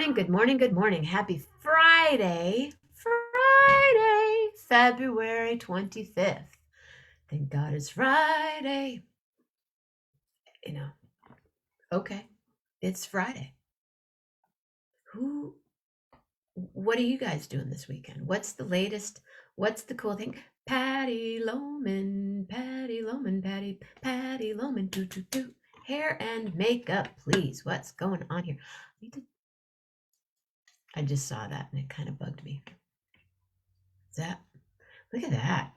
morning, good morning, good morning. Happy Friday, February 25th. Thank God it's Friday. Okay, it's Friday. What are you guys doing this weekend? What's the latest? What's the cool thing? Patty Loman, Patty Loman, Patty Loman, do. Hair and makeup, please. What's going on here? I just saw that and it kind of bugged me. Look at that.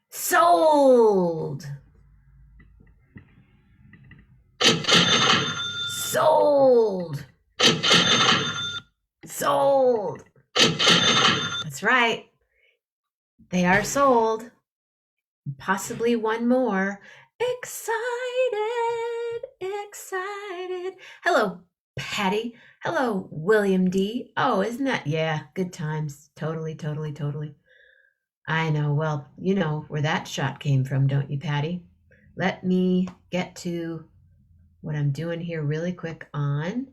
Sold. That's right. They are sold. Possibly one more. Excited. Hello, Patty. Hello, William D. Oh, isn't that? Yeah, good times. Totally. I know. Well, you know where that shot came from, don't you, Patty? Let me get to what I'm doing here really quick on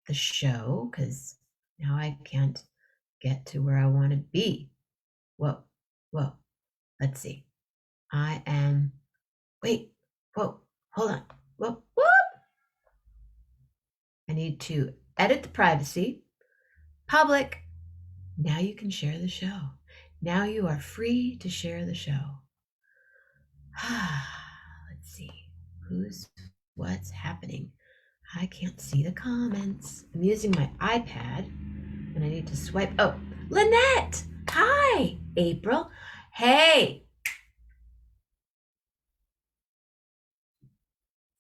the show, because now I can't get to where I want to be. Whoa. Let's see. Whoa, hold on. Whoop. I need to edit the privacy. Public. Now you can share the show. Now you are free to share the show. Let's see. What's happening? I can't see the comments. I'm using my iPad and I need to swipe. Oh, Lynette. Hi, April. Hey.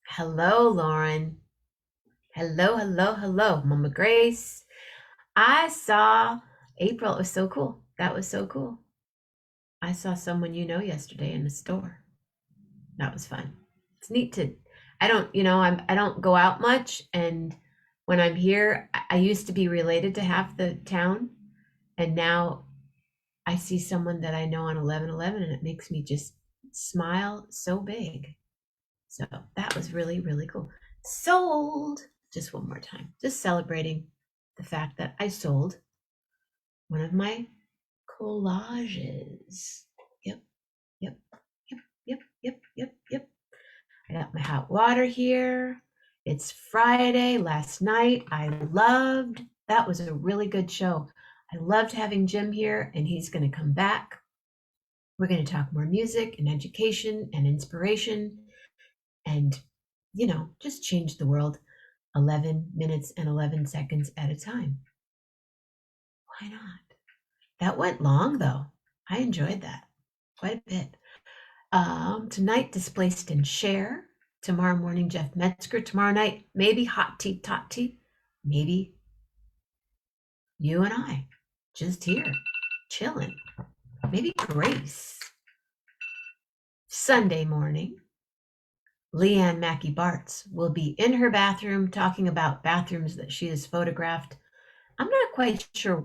Hello, Lauren. Hello, Mama Grace. I saw April. It was so cool. That was so cool. I saw someone yesterday in the store. That was fun. It's neat to. I don't go out much, and when I'm here, I used to be related to half the town, and now I see someone that I know on 11/11, and it makes me just smile so big. So that was really, really cool. Sold. Just one more time. Just celebrating the fact that I sold one of my collages. Yep. I got my hot water here. It's Friday. Last night that was a really good show. I loved having Jim here, and he's going to come back. We're going to talk more music and education and inspiration and, just change the world 11 minutes and 11 seconds at a time. Why not? That went long, though. I enjoyed that quite a bit. Tonight, Displaced and Share. Tomorrow morning, Jeff Metzger. Tomorrow night, maybe Hot Tea, Tot Tea. Maybe you and I, just here, chilling. Maybe Grace. Sunday morning, Leanne Mackey Bartz will be in her bathroom talking about bathrooms that she has photographed. I'm not quite sure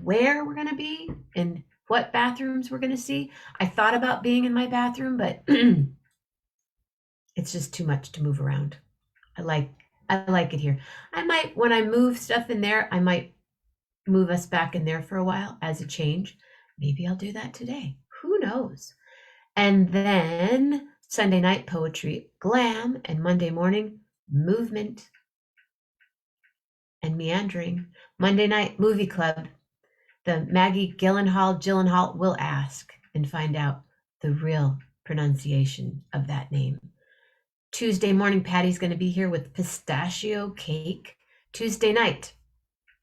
where we're going to be and what bathrooms we're going to see. I thought about being in my bathroom, but it's just too much to move around. I like it here. I might, when I move stuff in there, I might move us back in there for a while as a change. Maybe I'll do that today. Who knows? And then Sunday night, poetry, glam, and Monday morning, movement and meandering. Monday night, movie club. The Maggie Gyllenhaal will ask and find out the real pronunciation of that name. Tuesday morning, Patty's going to be here with pistachio cake. Tuesday night,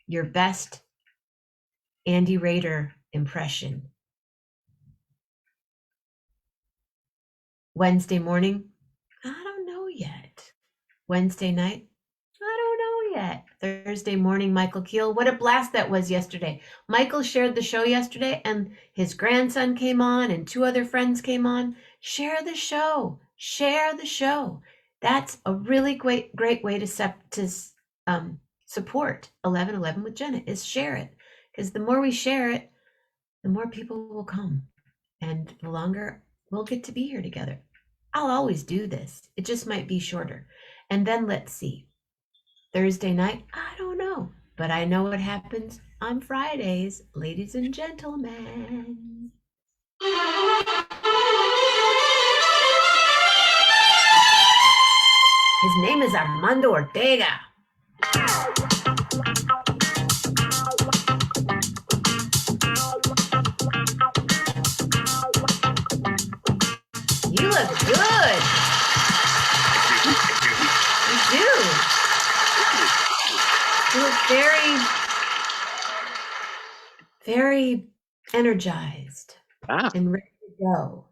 your best Andy Rader impression. Wednesday morning, I don't know yet. Wednesday night, I don't know yet. Thursday morning, Michael Keel. What a blast that was yesterday. Michael shared the show yesterday, and his grandson came on, and 2 other friends came on. Share the show. That's a really great way to support 11/11 with Jenna, is share it. Because the more we share it, the more people will come, and the longer we'll get to be here together. I'll always do this. It just might be shorter. And then let's see. Thursday night? I don't know. But I know what happens on Fridays, ladies and gentlemen. His name is Armando Ortega. You look good. You do. You look very, very energized and ready to go.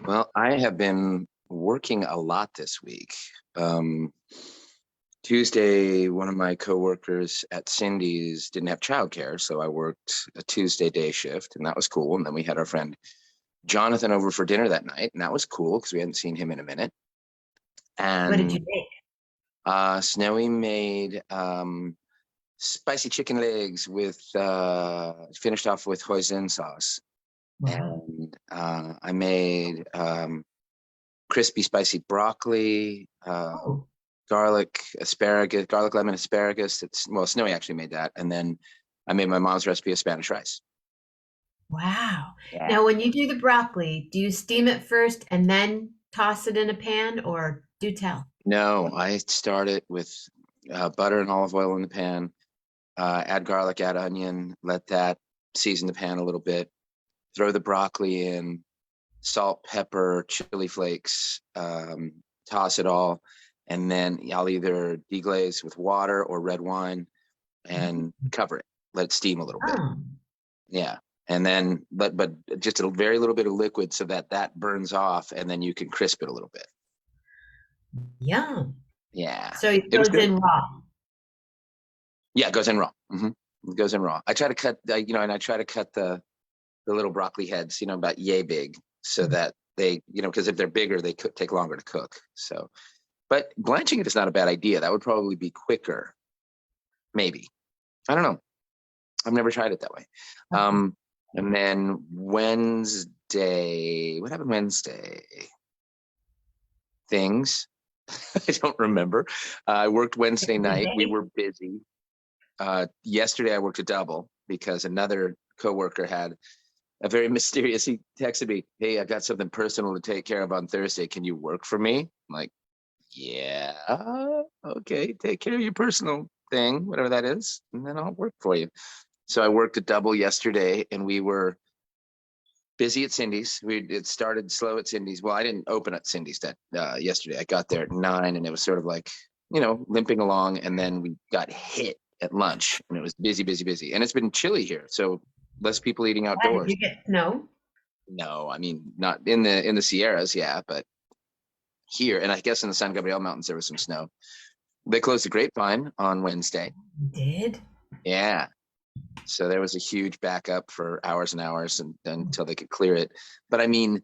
Well, I have been working a lot this week. Tuesday, one of my coworkers at Cindy's didn't have childcare, so I worked a Tuesday day shift, and that was cool. And then we had our friend Jonathan over for dinner that night, and that was cool because we hadn't seen him in a minute. And what did you make? Snowy made spicy chicken legs with finished off with hoisin sauce. Wow. And I made crispy spicy broccoli, garlic lemon asparagus. Snowy actually made that. And then I made my mom's recipe of Spanish rice. Wow. Yeah. Now, when you do the broccoli, do you steam it first and then toss it in a pan, or do tell? No, I start it with butter and olive oil in the pan, add garlic, add onion, let that season the pan a little bit, throw the broccoli in, salt, pepper, chili flakes, toss it all. And then I'll either deglaze with water or red wine and cover it, let it steam a little bit. Yeah. And then, but just a very little bit of liquid so that burns off, and then you can crisp it a little bit. Yum. Yeah. So it goes in raw. Yeah, it goes in raw. It goes in raw. I try to cut, and I try to cut the little broccoli heads, about yay big, so that they, because if they're bigger, they could take longer to cook. So, but blanching it is not a bad idea. That would probably be quicker. Maybe. I don't know. I've never tried it that way. And then Wednesday, what happened Wednesday? Things. I don't remember. I worked Wednesday night. We were busy. Yesterday, I worked a double because another coworker had a very mysterious, he texted me, "Hey, I got something personal to take care of on Thursday. Can you work for me?" I'm like, yeah, okay, take care of your personal thing, whatever that is, and then I'll work for you. So I worked a double yesterday, and we were busy at Cindy's. It started slow at Cindy's. Well, I didn't open at Cindy's yesterday. I got there at 9, and it was sort of like, limping along, and then we got hit at lunch, and it was busy, busy, busy. And it's been chilly here, so less people eating outdoors. Did you get snow? No, I mean, not in the Sierras, yeah, but here, and I guess in the San Gabriel Mountains, there was some snow. They closed the Grapevine on Wednesday. Did? Yeah. So there was a huge backup for hours and hours until they could clear it. But I mean,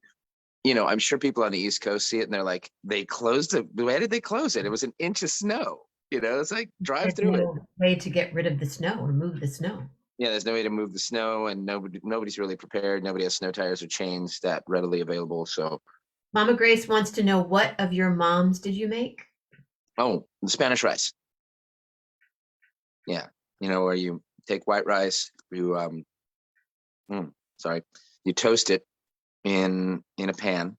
I'm sure people on the East Coast see it and they're like, they closed it. Why did they close it? It was an inch of snow. It's like drive through it. No way to get rid of the snow or move the snow. Yeah, there's no way to move the snow, and nobody's really prepared. Nobody has snow tires or chains that readily available. So Mama Grace wants to know, what of your mom's did you make? Oh, the Spanish rice. Yeah. Where you take white rice, you you toast it in a pan,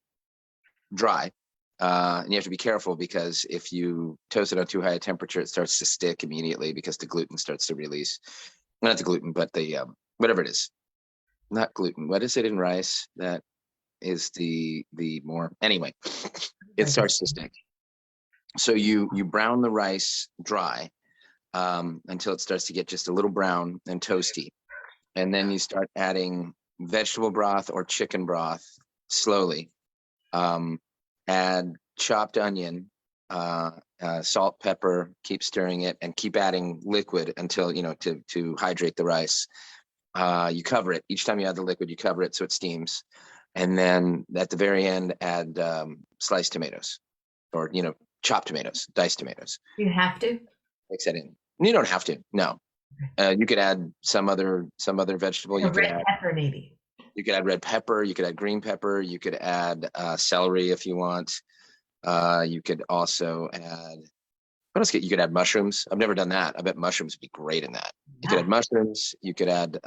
dry. And you have to be careful because if you toast it on too high a temperature, it starts to stick immediately because the gluten starts to release. Not the gluten, but the whatever it is. Not gluten. What is it in rice that is the more, anyway, it starts to stick. So you brown the rice dry until it starts to get just a little brown and toasty. And then you start adding vegetable broth or chicken broth slowly. Add chopped onion, salt, pepper, keep stirring it, and keep adding liquid until, to hydrate the rice. You cover it. Each time you add the liquid, you cover it so it steams. And then at the very end, add sliced tomatoes or, chopped tomatoes, diced tomatoes. You have to? Mix that in. You don't have to, no. You could add some other vegetable. You could red pepper, maybe. You could add red pepper. You could add green pepper. You could add celery if you want. You could also add, What else? You could add mushrooms. I've never done that. I bet mushrooms would be great in that. You could add Yeah, mushrooms. You could add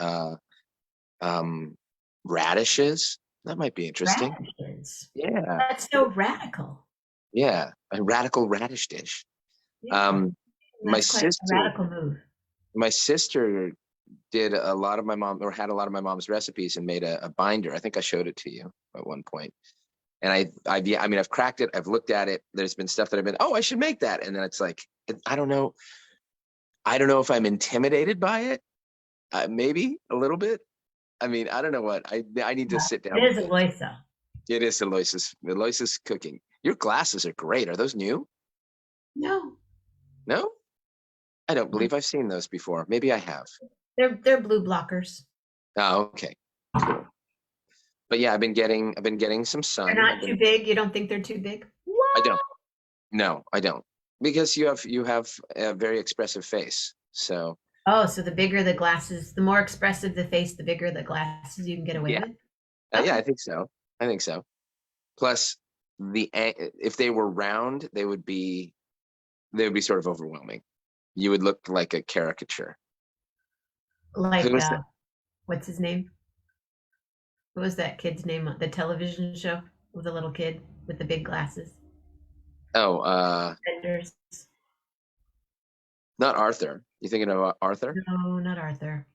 um, radishes. That might be interesting. radishes. Yeah, That's so radical. yeah, a radical radish dish. Yeah, Um, my that's quite a sister, radical move. my sister did a lot of my mom or had a lot of my mom's recipes and made a binder. I think I showed it to you at one point. And yeah, I mean, I've cracked it. I've looked at it. There's been stuff that I've been, oh, I should make that. And then it's like, I don't know. I don't know if I'm intimidated by it. Maybe a little bit. I mean, I don't know what I need to Yeah, sit down it with is a it. loisa. It is Aloysius. Aloysius cooking. Your glasses are great. Are those new? No, No, I don't no, believe I've seen those before. Maybe I have. they're blue blockers. Oh, okay, cool. But yeah, I've been getting some They're sun. not too big. You don't think they're too big? I What? don't. No, I don't. Because you have a very expressive face. So Oh, so the bigger the glasses, the more expressive the face, the bigger the glasses you can get away yeah, with. yeah, I Okay. think so. I think so. Plus, if they were round, they would be sort of overwhelming. You would look like a caricature. Who Like, is that? what's his name? What was that kid's name on the television show with the little kid with the big glasses? Oh, Fenders. not Arthur. You thinking of Arthur? No, not Arthur.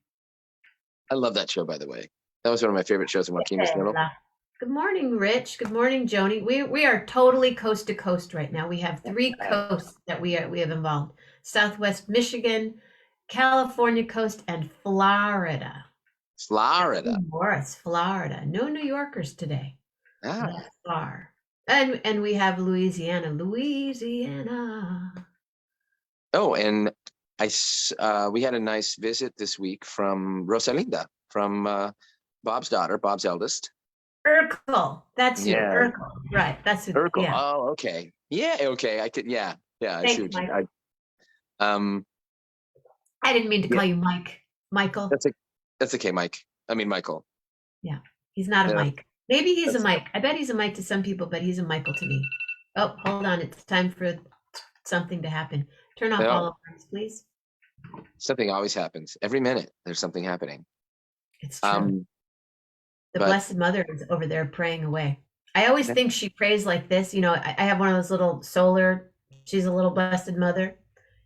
I love that show, by the way. That was one of my favorite shows when Joaquin was little. Bella. Good morning, Rich. Good morning, Joni. We are totally coast to coast right now. We have three Uh, coasts that we have involved: Southwest Michigan, California coast, and Florida. Florida. Morris, Florida. No New Yorkers today. Ah. That's far. And we have Louisiana. Louisiana. Oh, and we had a nice visit this week from Rosalinda, from Bob's daughter, Bob's eldest. Urkel. That's who. Yeah, Urkel. Right. That's who. Urkel. Yeah. Oh, okay. Yeah, okay. I could. Yeah, yeah. I see Thanks, what you. Mike. Um. I didn't mean to Yeah, call you Mike. Michael. that's a that's okay, Mike. I mean, Michael. Yeah. He's not a Yeah, Mike. Maybe he's a that's Mike. I bet he's a Mike to some people, but he's a Michael to me. Oh, hold on. It's time for something to happen. Turn off all no. alarms, please. Something always happens every minute. There's something happening. It's true. Um. The But Blessed Mother is over there praying away. I always yeah, think she prays like this. You know, I have one of those little solar, she's a little Blessed Mother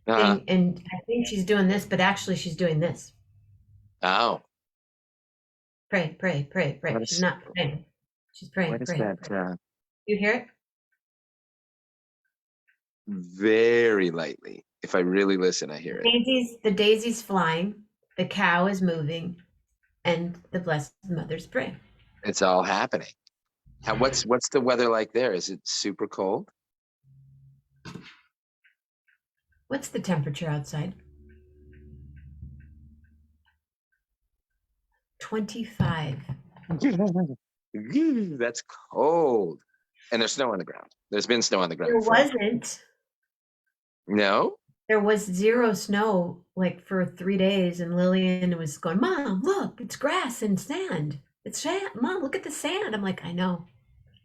uh, thing, and I think she's doing this, but actually she's doing this. oh, Pray, pray, pray, pray. what She's is not praying. She's praying, what is praying, that? praying. You hear it? Very lightly. If I really listen, I hear it. The daisy's flying, the cow is moving, and the Blessed Mother's praying. It's all happening. What's the weather like there? Is it super cold? What's the temperature outside? 25. That's cold. And there's snow on the ground. There's been snow on the ground There for wasn't. no? There was zero snow like for 3 days, and Lillian was going, Mom, look, it's grass and sand. It's sand. Mom, look at the sand. I'm like, I I know,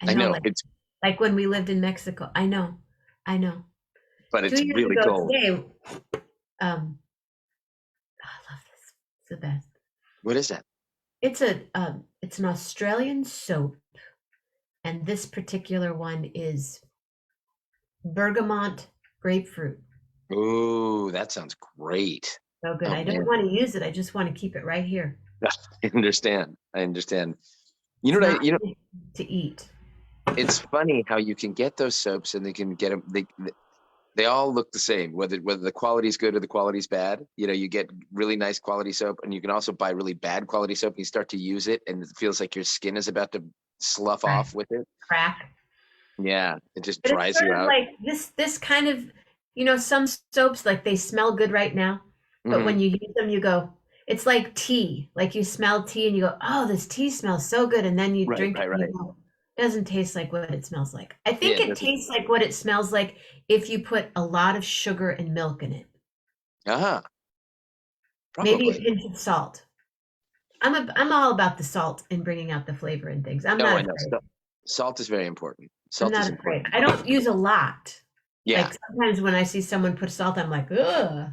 know it's like when we lived in Mexico. I know. but Two it's years really ago cold. today, I love this. It's the best. What is that? It's an Australian soap, and this particular one is bergamot grapefruit. Ooh, that sounds great. So good. Oh I don't man. want to use it. I just want to keep it right here. I understand. I understand. You It's know what not I, you know, to eat. it's funny how you can get those soaps and they can get them they all look the same, whether the quality's good or the quality's bad. You know, you get really nice quality soap, and you can also buy really bad quality soap. And you start to use it, and it feels like your skin is about to slough Right. off with it. Crack. Yeah, it just But it's dries sort you of out. like this kind of, some soaps like they smell good right now, but Hmm. when you use them, you go, it's like tea. Like you smell tea and you go, oh, this tea smells so good. And then you Right, drink it right, and you right. go, doesn't taste like what it smells like. I Yeah, think it it doesn't. tastes like what it smells like if you put a lot of sugar and milk in it. Uh-huh. Maybe a Probably. pinch of salt. I'm all about the salt and bringing out the flavor and things. I'm No, not I know. afraid. Salt is very important. I'm Salt is not afraid. important. I don't use a lot. Yeah, Like sometimes when I see someone put salt, I'm like, ugh.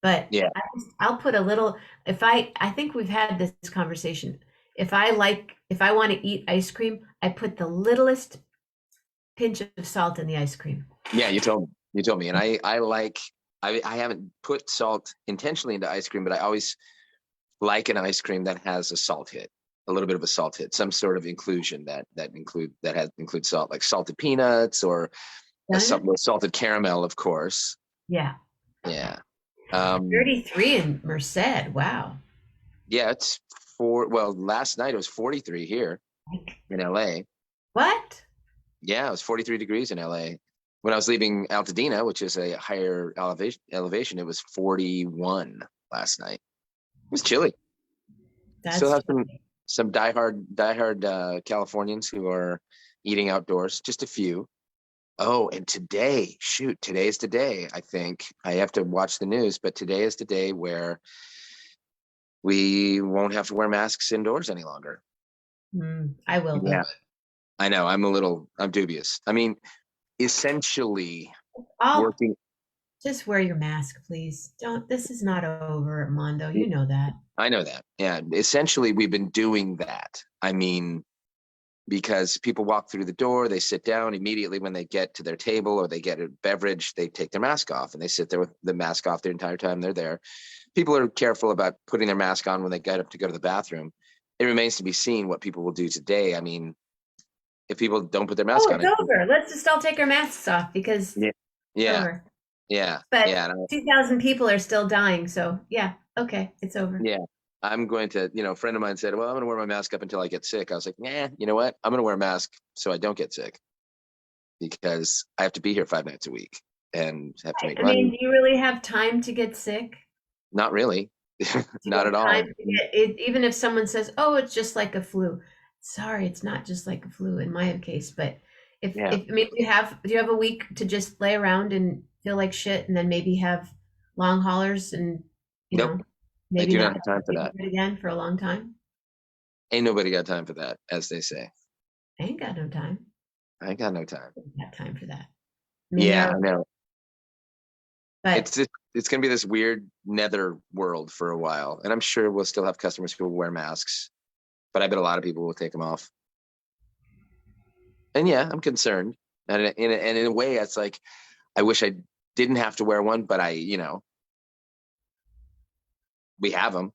But yeah. I'll put a little, if I think we've had this conversation. If I want to eat ice cream, I put the littlest pinch of salt in the ice cream. Yeah, you told me. You told me, and I like. I haven't put salt intentionally into ice cream, but I always like an ice cream that has a salt hit, a little bit of a salt hit, some sort of inclusion that includes salt, like salted peanuts or Done? salted caramel, of course. Yeah. Yeah. Um, 33 in Merced. Wow. yeah, it's well, last night it was 43 here Like, in LA. what? Yeah, it was 43 degrees in LA. When I was leaving Altadena, which is a higher elevation, it was 41 last night. It was chilly. Still That's have some diehard Californians who are eating outdoors, just a few. Oh, and today, shoot, today's the day. I think I have to watch the news, but today is the day where we won't have to wear masks indoors any longer. I will Yeah, though. I know. I'm dubious. I mean, essentially I'll working. just wear your mask, please. Don't, this is not over, Armando. You know that. I know that. Yeah, essentially we've been doing that. I mean, because people walk through the door, they sit down immediately when they get to their table or they get a beverage, they take their mask off and they sit there with the mask off the entire time they're there. People are careful about putting their mask on when they get up to go to the bathroom. It remains to be seen what people will do today. I mean, if people don't put their mask Oh, on, it's over. Let's just all take our masks off because yeah, it's yeah, over. yeah, But yeah, 2,000 people are still dying. So yeah, okay, it's over. yeah. I'm going to, a friend of mine said, well, I'm going to wear my mask up until I get sick. I was like, nah, you know what? I'm going to wear a mask so I don't get sick because I have to be here 5 nights a week and have to make I mean, money. do you really have time to get sick? Not really. Do you Not at have time all. to get it? Even if someone says, "Oh, it's just like a flu," sorry, it's not just like a flu in my case. But Yeah. I mean, do you have a week to just lay around and feel like shit, and then maybe have long haulers and you Nope. know I maybe do not not have time for get that. it again for a long time? Ain't nobody got time for that, as they say. I ain't got no time. I ain't got no time. I ain't got time for that. I mean, Yeah, there I are, know. but It's gonna be this weird nether world for a while. And I'm sure we'll still have customers who will wear masks, but I bet a lot of people will take them off. And yeah, I'm concerned. And in a way, it's like I wish I didn't have to wear one, but we have them.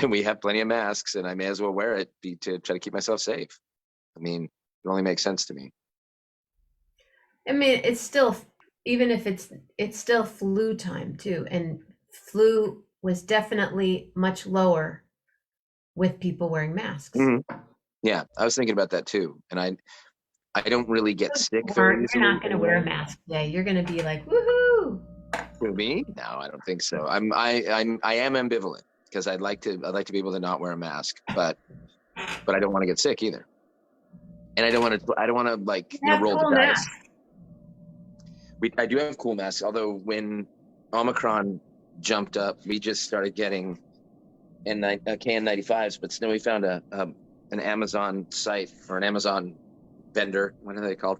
We have plenty of masks, and I may as well wear it to try to keep myself safe. I mean, it only makes sense to me. I mean, it's still, even if it's still flu time too, and flu was definitely much lower with people wearing masks. Mhm. Yeah, I was thinking about that too, and I don't really get sick very You're easily not going to wear a anyway. mask today. You're going to be like, woohoo! To me, no, I don't think so. I am ambivalent because I'd like to be able to not wear a mask, but I don't want to get sick either, and I don't want to like You have roll the cool dice. masks. I do have cool masks, although when Omicron jumped up, we just started getting KN95s, but then we found an Amazon site or an Amazon vendor, what are they called?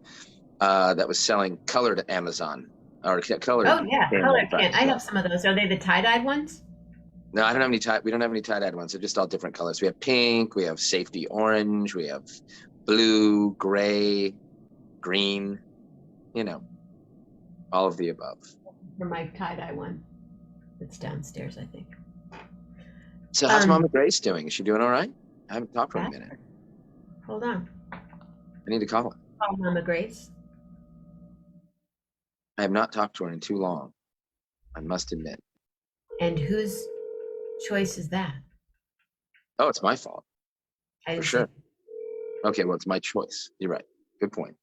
That was selling colored Amazon or colored Oh yeah, color can. KN95s. I So have some of those. Are they the tie-dyed ones? no, I don't have any tie. We don't have any tie-dyed ones. They're just all different colors. We have pink, we have safety orange, we have blue, gray, green. You know, all of the above. For my tie-dye one that's downstairs, I think. So how's Um, Mama Grace doing? Is she doing all right? I haven't talked to her in a that, minute. hold on. I need to call her. Call Mama Grace. I have not talked to her in too long. I must admit. And whose choice is that? Oh, it's my fault I for didn't say. sure. Okay, well, it's my choice. You're right. Good point.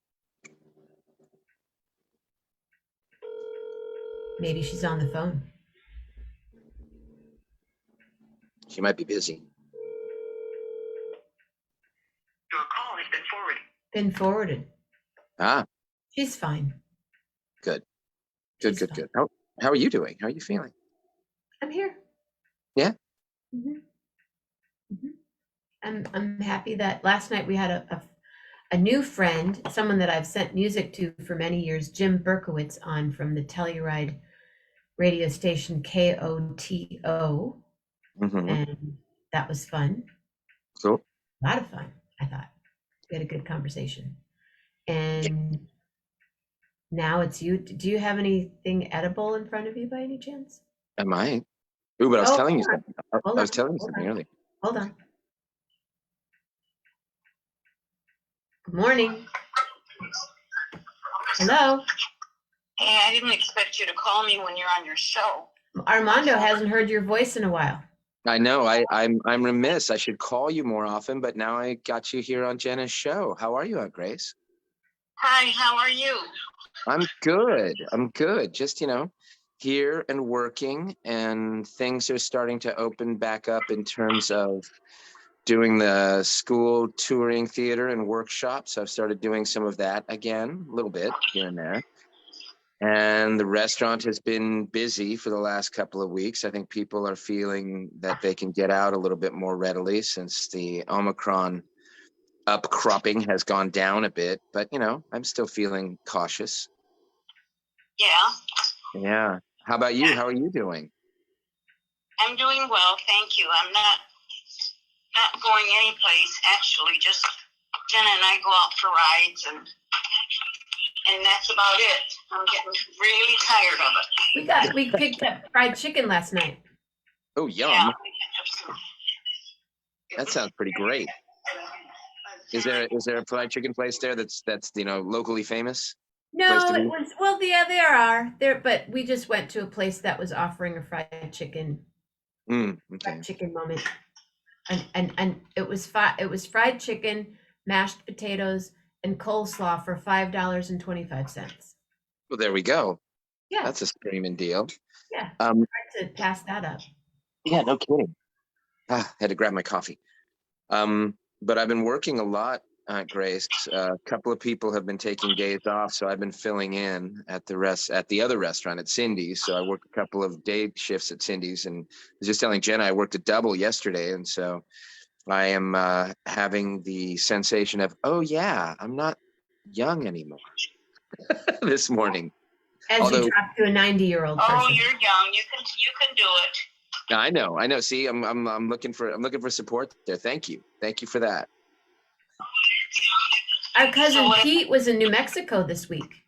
Maybe she's on the phone. She might be busy. Your call has been forwarded. Been forwarded. Ah, She's fine. good, good, She's good, fine. good. How are you doing? How are you feeling? I'm here. Yeah. hmm hmm I'm happy that last night we had a new friend, someone that I've sent music to for many years, Jim Berkowitz, on from the Telluride radio station KOTO, Hmm. and that was fun. Cool. A lot of fun, I thought. We had a good conversation. And now it's you. Do you have anything edible in front of you by any chance? Am I? Ooh, but I was Oh, telling you hold on. something. I Hold was on. telling you Hold something on. earlier. Hold on. Good morning. Hello. Hey, I didn't expect you to call me when you're on your show. Armando hasn't heard your voice in a while. I know. I'm remiss. I should call you more often, but now I got you here on Jenna's show. How are you, Aunt Grace? Hi, how are you? I'm good. I'm good. Just, here and working, and things are starting to open back up in terms of doing the school touring theater and workshops. I've started doing some of that again, a little bit here and there. And the restaurant has been busy for the last couple of weeks. I think people are feeling that they can get out a little bit more readily since the Omicron upcropping has gone down a bit. But, I'm still feeling cautious. Yeah, Yeah. How about you? How are you doing? I'm doing well, thank you. I'm not going anyplace, actually. Just Jenna and I go out for rides, and that's about it. I'm getting really tired of it. We picked up fried chicken last night. Oh, yum. Yeah. That sounds pretty great. Is there a fried chicken place there that's locally famous? Place No, to it be? was well, yeah, there are there, but we just went to a place that was offering a fried chicken Okay. moment, and it was fried chicken, mashed potatoes, and coleslaw for $5.25. Well, there we go. Yeah, That's a screaming deal. yeah, Um, hard to pass that up. yeah, no kidding. Had to grab my coffee. But I've been working a lot, Grace. A couple of people have been taking days off, so I've been filling in at the other restaurant at Cindy's. So I worked a couple of day shifts at Cindy's, and I was just telling Jenna I worked a double yesterday, and so I am having the sensation of, oh yeah, I'm not young anymore this morning. As Although you talk to a 90-year-old person. Oh, you're young. You can do it. I know. See, I'm looking for support there. Thank you for that. Our cousin Pete was in New Mexico this week,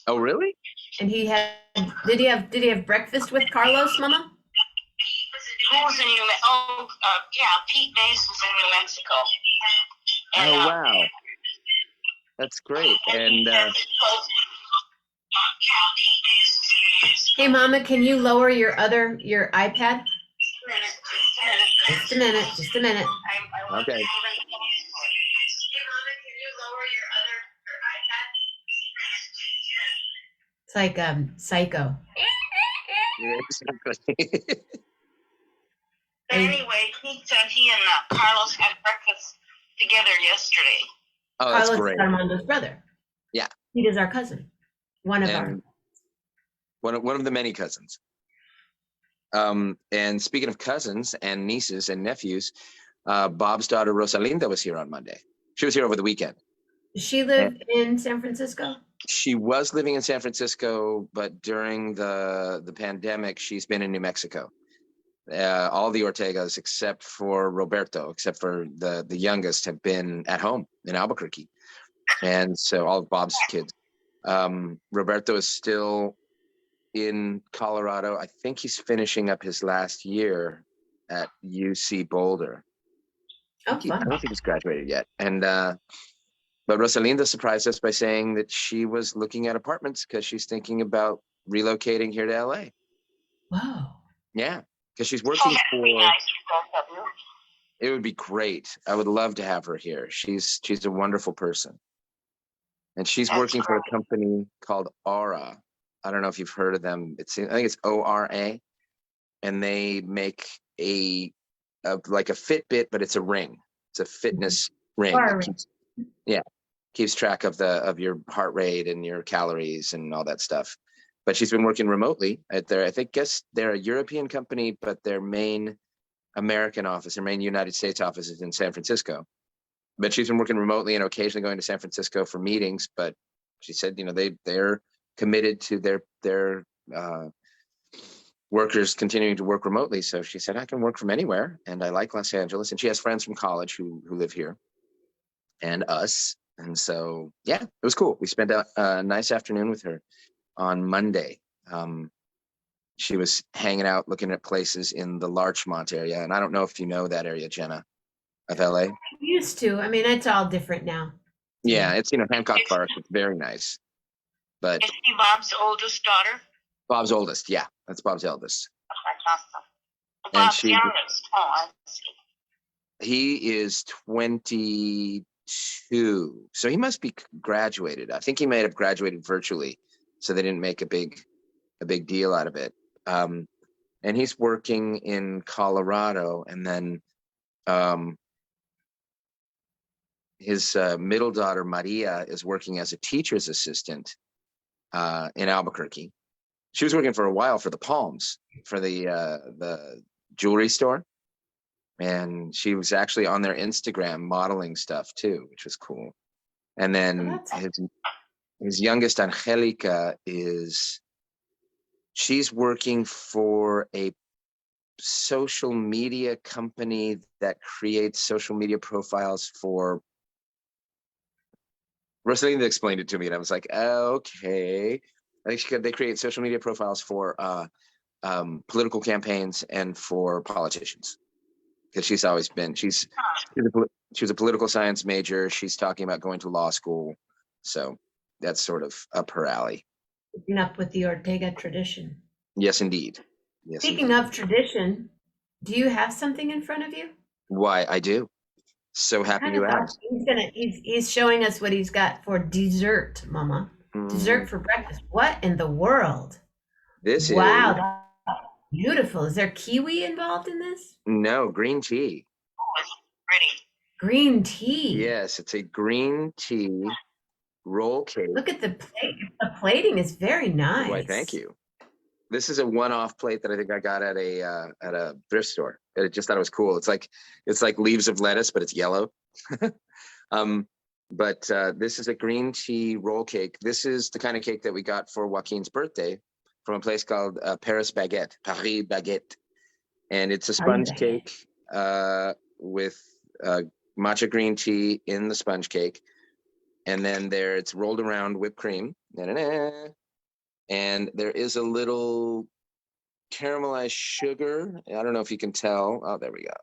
Oh, really? and did he have breakfast with Carlos, Mama? Who's in New Mexico? Oh, yeah, Pete Mace was in New Mexico. And, Oh, wow. That's great. And Hey, Mama, can you lower your iPad? Just a minute. okay. It's like Psycho. Yeah, exactly. But anyway, Pete said he and Carlos had breakfast together yesterday. Oh, that's Carlos great. is Armando's brother. Yeah. He is our cousin. One of the many cousins. And speaking of cousins and nieces and nephews, Bob's daughter Rosalinda was here on Monday. She was here over the weekend. Does she live in San Francisco? She was living in San Francisco, but during the pandemic, she's been in New Mexico. All the Ortegas, except for Roberto, except for the youngest, have been at home in Albuquerque. And so all of Bob's kids. Roberto is still in Colorado. I think he's finishing up his last year at UC Boulder. Oh, I fun. don't think he's graduated yet. And but Rosalinda surprised us by saying that she was looking at apartments because she's thinking about relocating here to LA. Wow. Yeah, because she's working for. Nice for both of you. It would be great. I would love to have her here. She's a wonderful person. And she's working for a company called Aura. I don't know if you've heard of them. I think it's ORA. And they make like a Fitbit, but it's a ring. It's a fitness ring that keeps track of your heart rate and your calories and all that stuff. But she's been working remotely at guess they're a European company, but their main American office, their main United States office is in San Francisco. but she's been working remotely and occasionally going to San Francisco for meetings. But she said, they're committed to their workers continuing to work remotely. So she said, I can work from anywhere, and I like Los Angeles. And she has friends from college who live here, and us. And so, yeah, it was cool. We spent a nice afternoon with her on Monday. She was hanging out, looking at places in the Larchmont area. And I don't know if you know that area, Jenna, of LA. I used to. I mean, it's all different now. Yeah, it's, Hancock Park. It's very nice. But Is he Bob's oldest daughter? Bob's oldest, yeah. That's Bob's eldest. Awesome. Bob's youngest. Oh, I see. He is 22. So he must be graduated. I think he may have graduated virtually. So they didn't make a big deal out of it. And he's working in Colorado, and then his middle daughter Maria is working as a teacher's assistant in Albuquerque. She was working for a while for the Palms, for the jewelry store, and she was actually on their Instagram modeling stuff too, which was cool. And then his youngest Angelica she's working for a social media company that creates social media profiles for. Rosalinda explained it to me, and I was like, okay. I think they create social media profiles for political campaigns and for politicians. Because she's always been, she was a political science major. She's talking about going to law school. So that's sort of up her alley. Keeping up with the Ortega tradition. Yes, indeed. Yes. Speaking of tradition, do you have something in front of you? Why, I do. So happy you asked. He's showing us what he's got for dessert, Mama. Dessert for breakfast. What in the world? Wow, that's beautiful. Is there kiwi involved in this? No, green tea. Oh, it's pretty. Green tea. Yes, it's a green tea roll cake. Look at the plate. The plating is very nice. Why, thank you. This is a one-off plate that I think I got at a thrift store. I just thought it was cool. It's like leaves of lettuce, but it's yellow. But this is a green tea roll cake. This is the kind of cake that we got for Joaquin's birthday from a place called Paris Baguette. And it's a sponge cake with matcha green tea in the sponge cake. And then it's rolled around whipped cream. And there is a little caramelized sugar. I don't know if you can tell. Oh, there we go.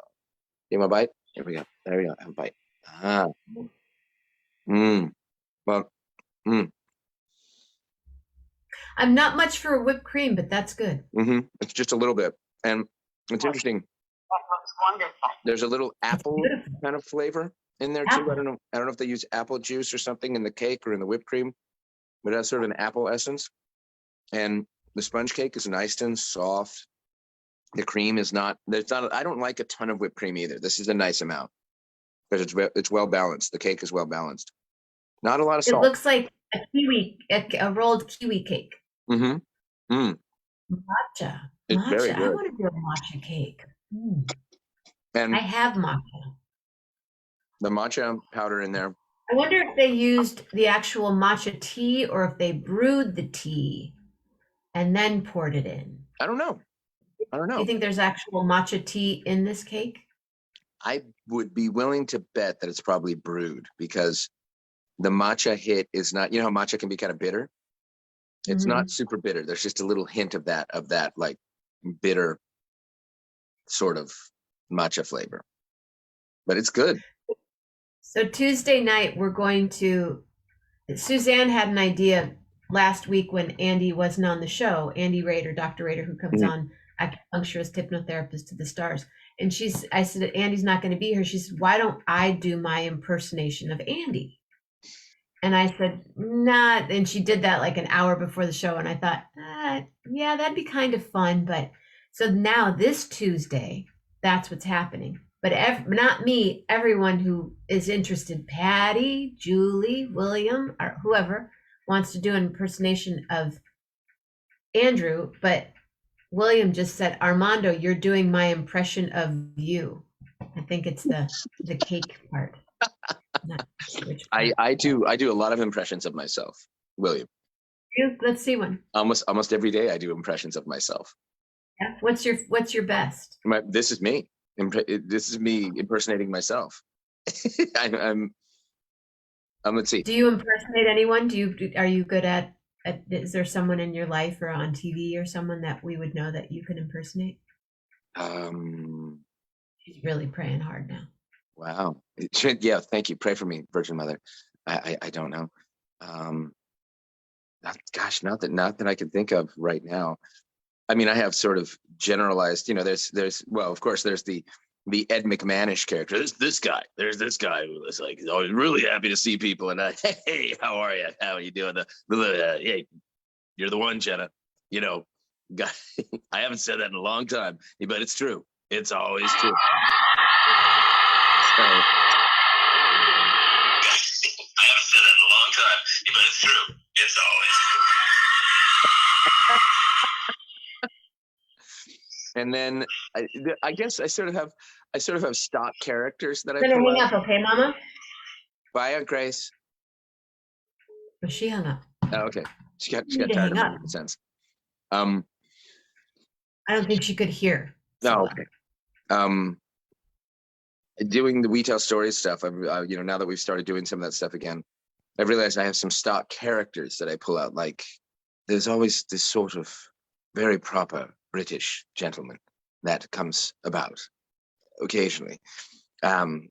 You want a bite? Here we go. There we go. Have a bite. Well, I'm not much for whipped cream, but that's good. It's just a little bit. And it's interesting. That looks wonderful. There's a little apple kind of flavor in there too. I don't know if they use apple juice or something in the cake or in the whipped cream, but it has sort of an apple essence. And the sponge cake is nice and soft. The cream is not. I don't like a ton of whipped cream either. This is a nice amount because it's well balanced. The cake is well balanced. Not a lot of salt. It looks like a rolled kiwi cake. Matcha. It's very good. I want to do a matcha cake. And I have matcha. The matcha powder in there. I wonder if they used the actual matcha tea or if they brewed the tea and then poured it in. I don't know. Do you think there's actual matcha tea in this cake? I would be willing to bet that it's probably brewed because the matcha hit is not, how matcha can be kind of bitter. It's not super bitter. There's just a little hint of that like bitter sort of matcha flavor, but it's good. So Tuesday night, Suzanne had an idea last week when Andy wasn't on the show, Andy Rader, Dr. Rader, who comes on, acupuncturist, hypnotherapist to the stars. And I said, Andy's not going to be here. She said, why don't I do my impersonation of Andy? And I said, nah. And she did that like an hour before the show. And I thought, yeah, that'd be kind of fun. But so now this Tuesday, that's what's happening. But not me, everyone who is interested, Patty, Julie, William, or whoever wants to do an impersonation of Andrew. But William just said, Armando, you're doing my impression of you. I think it's the cake part. Not which I part. I do a lot of impressions of myself, William. Let's see one. Almost every day I do impressions of myself. Yeah. What's your best? This is me. This is me impersonating myself. I'm let's see. Do you impersonate anyone? Are you good at is there someone in your life or on TV or someone that we would know that you can impersonate? Um, She's really praying hard now. wow. Yeah, thank you. Pray for me, Virgin Mother. I don't know. Gosh, not that I can think of right now. I mean, I have sort of generalized, there's well, of course, there's the Ed McMahonish character. There's this guy. There's this guy who is like, oh, really happy to see people. And hey, how are you? How are you doing? Hey, you're the one, Jenna. God, I haven't said that in a long time, but it's true. It's always true. So, I haven't said that in a long time, but it's true. It's always true. And then I guess I sort of have stock characters that I I'm gonna pull hang out. up, okay, Mama? Bye, Aunt Grace. Oh, she hung up. Oh, okay. She got You need to tired of hang my up. nonsense. I don't think she could hear. so No, well. okay. Doing the We Tell Stories stuff, now that we've started doing some of that stuff again, I've realized I have some stock characters that I pull out. Like, there's always this sort of very proper British gentleman that comes about occasionally. And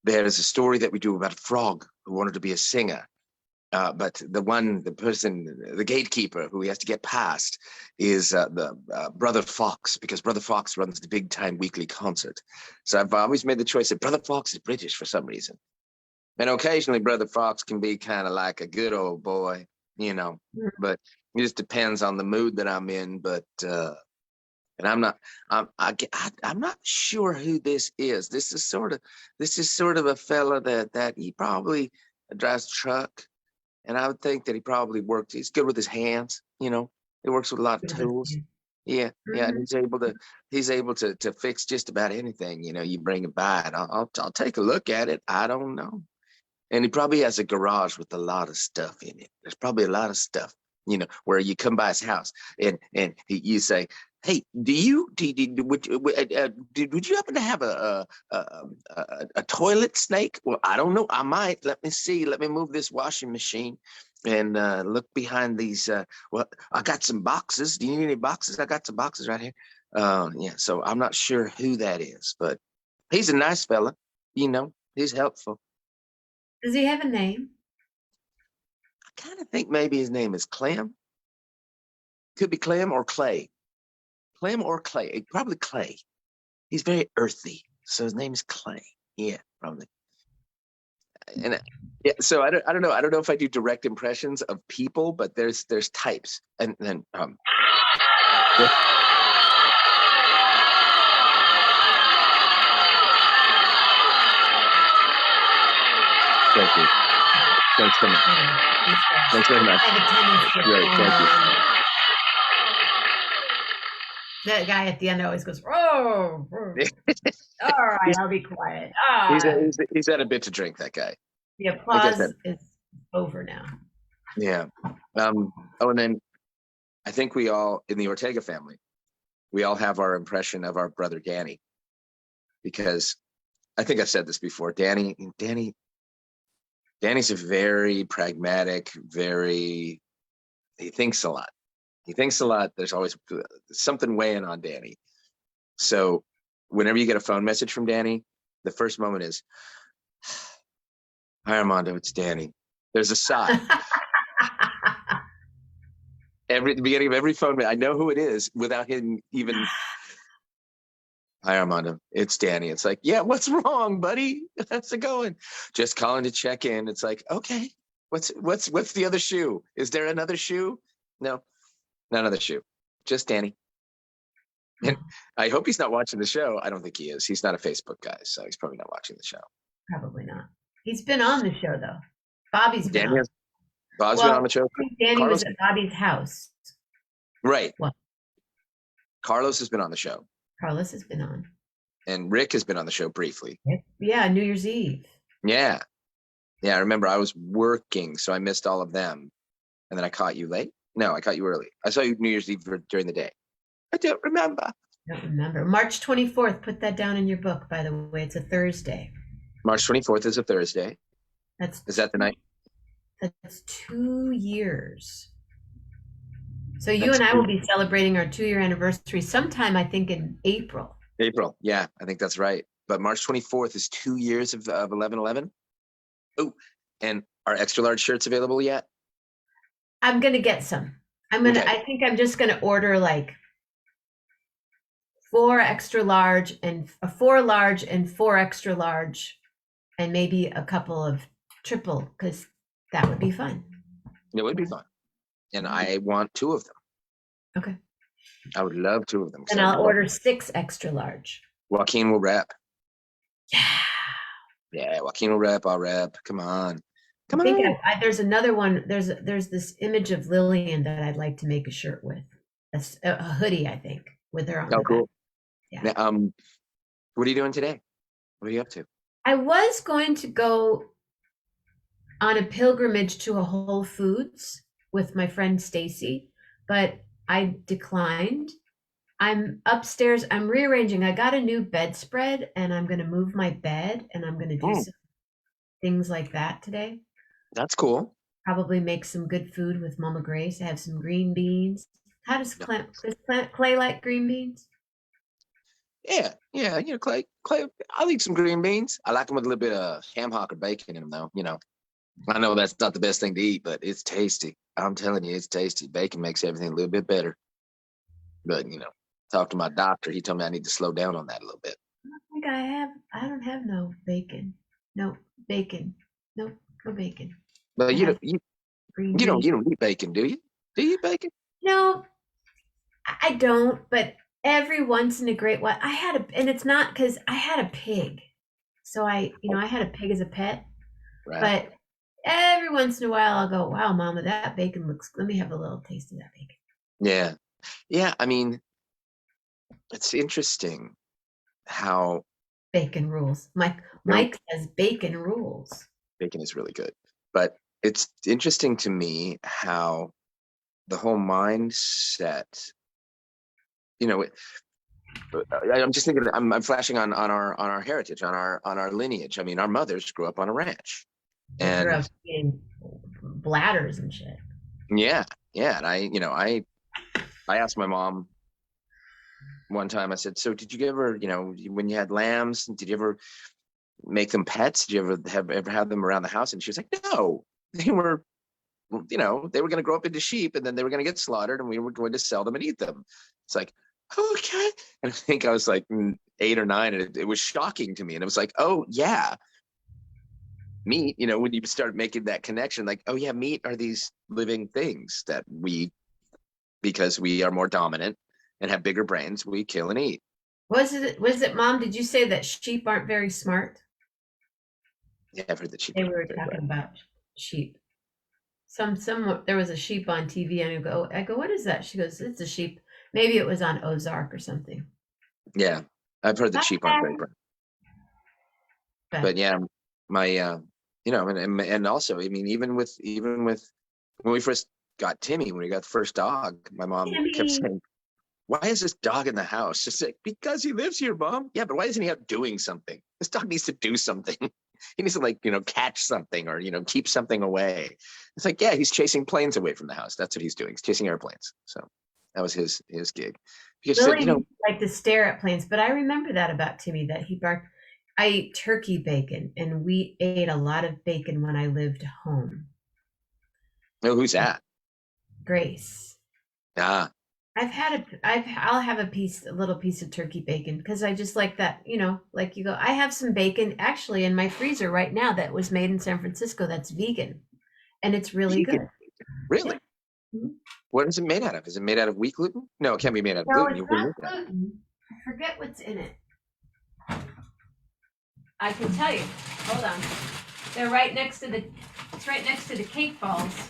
there's a story that we do about a frog who wanted to be a singer. But the gatekeeper who he has to get past is the Brother Fox, because Brother Fox runs the big time weekly concert. So I've always made the choice that Brother Fox is British for some reason. And occasionally Brother Fox can be kind of like a good old boy, but it just depends on the mood that I'm in. But and I'm not sure who this is. This is sort of a fella that he probably drives a truck. And I would think that he probably he's good with his hands, he works with a lot of tools. Yeah. Yeah. And he's able to fix just about anything, you bring it by and I'll take a look at it. I don't know. And he probably has a garage with a lot of stuff in it. There's probably a lot of stuff, where you come by his house and you say, hey, would you happen to have a toilet snake? Well, I don't know. I might. Let me see. Let me move this washing machine and look behind these. Well, I got some boxes. Do you need any boxes? I got some boxes right here. Yeah. So I'm not sure who that is, but he's a nice fella. He's helpful. Does he have a name? I kind of think maybe his name is Clem. Could be Clem or Clay. Clem or Clay. Probably Clay. He's very earthy, so his name is Clay. Yeah, probably. And yeah, so I don't know. I don't know if I do direct impressions of people, but there's types, and then Thank you. Thanks so much. Thanks very much. I have a tendency to Great, thank you. That guy at the end always goes, oh, all right, I'll be quiet. He's had a bit to drink, that guy. The applause is over now. Yeah. And then I think we all, in the Ortega family, we all have our impression of our brother Danny, because I think I've said this before. Danny's a very pragmatic, he thinks a lot. There's always something weighing on Danny. So whenever you get a phone message from Danny, the first moment is, hi, Armando, it's Danny. There's a sigh. At the beginning of every phone, I know who it is without him even. Hi, Armando, it's Danny. It's like, yeah, what's wrong, buddy? How's it going? Just calling to check in. It's like, okay, what's the other shoe? Is there another shoe? No, not another shoe. Just Danny. And I hope he's not watching the show. I don't think he is. He's not a Facebook guy, so he's probably not watching the show. Probably not. He's been on the show though. Bobby's been on. Bob's been on the show. Danny was at Bobby's house. Right. What? Carlos has been on the show. Carlos has been on. and Rick has been on the show briefly. Yeah, New Year's Eve. Yeah. Yeah, I remember I was working, so I missed all of them. And then I caught you late. No, I caught you early. I saw you New Year's Eve during the day. I don't remember. I don't remember. March 24th. Put that down in your book, by the way. It's a Thursday. March 24th is a Thursday. Is that the night? That's 2 years. So you and I will be celebrating our 2-year anniversary sometime, I think, in April. April. Yeah, I think that's right. But March 24th is 2 years of 11/11. Oh, and are extra large shirts available yet? I'm going to get some. Okay. I think I'm just going to order like 4 extra large and 4 large and 4 extra large and maybe a couple of triple, because that would be fun. It would be fun. And I want 2 of them. Okay. I would love 2 of them. And I'll order 6 extra large. Joaquin will rep. Yeah. Yeah, Joaquin will rep. I'll rep. Come on. Come I think on. there's another one. There's this image of Lillian that I'd like to make a shirt with. A hoodie, I think, with her on. Oh, cool. Yeah. Now, what are you doing today? What are you up to? I was going to go on a pilgrimage to a Whole Foods with my friend Stacy, but I declined. I'm upstairs. I'm rearranging. I got a new bedspread, and I'm going to move my bed, and I'm going to do some things like that today. That's cool. Probably make some good food with Mama Grace. I have some green beans. How does Clay like green beans? Yeah. You know, Clay. I'll eat some green beans. I like them with a little bit of ham hock or bacon in them, though. You know, I know that's not the best thing to eat, but it's tasty. I'm telling you, it's tasty. Bacon makes everything a little bit better. But you know, talk to my doctor. He told me I need to slow down on that a little bit. I don't have no bacon. No bacon. No bacon. But you don't eat bacon, do you? Do you eat bacon? No, I don't. But every once in a great while, and it's not because I had a pig, so I had a pig as a pet. Right. But every once in a while, I'll go, "Wow, Mama, that bacon looks. Let me have a little taste of that bacon." Yeah. I mean, it's interesting how bacon rules. Mike says bacon rules. Bacon is really good, but it's interesting to me how the whole mindset. You know, I'm just thinking. I'm flashing on our heritage, on our lineage. I mean, our mothers grew up on a ranch, and grew up eating bladders and shit. Yeah, and I asked my mom one time. I said, "So did you ever, when you had lambs, did you ever make them pets? Did you ever have them around the house?" And she was like, "No, they were." They were going to grow up into sheep, and then they were going to get slaughtered, and we were going to sell them and eat them. It's like, okay. And I think I was like 8 or 9, and it was shocking to me. And it was like, oh yeah, meat. When you start making that connection, like, oh yeah, meat are these living things that because we are more dominant and have bigger brains, we kill and eat. Was it, Mom? Did you say that sheep aren't very smart? Yeah, I've heard that sheep. They were talking about sheep. There was a sheep on TV, and I go, what is that? She goes, it's a sheep. Maybe it was on Ozark or something. Yeah, I've heard that sheep aren't very bright. But yeah, my and also, I mean, even with when we first got Timmy, when we got the first dog, my mom kept saying, "Why is this dog in the house?" Just like, because he lives here, Mom. Yeah, but why isn't he out doing something? This dog needs to do something. He needs to catch something or keep something away. It's like, yeah, he's chasing planes away from the house. That's what he's doing. He's chasing airplanes. So that was his gig. Because Lily like to stare at planes, but I remember that about Timmy, that he barked. I ate turkey bacon, and we ate a lot of bacon when I lived home. Oh, who's that? Grace. Ah. I'll have a little piece of turkey bacon because I just like that, like you go, I have some bacon actually in my freezer right now that was made in San Francisco that's vegan, and it's really good. Really? Yeah. Mm-hmm. What is it made out of? Is it made out of wheat gluten? No, it can't be made out of gluten. It's not gluten. I forget what's in it. I can tell you. Hold on. They're right next to the cake balls.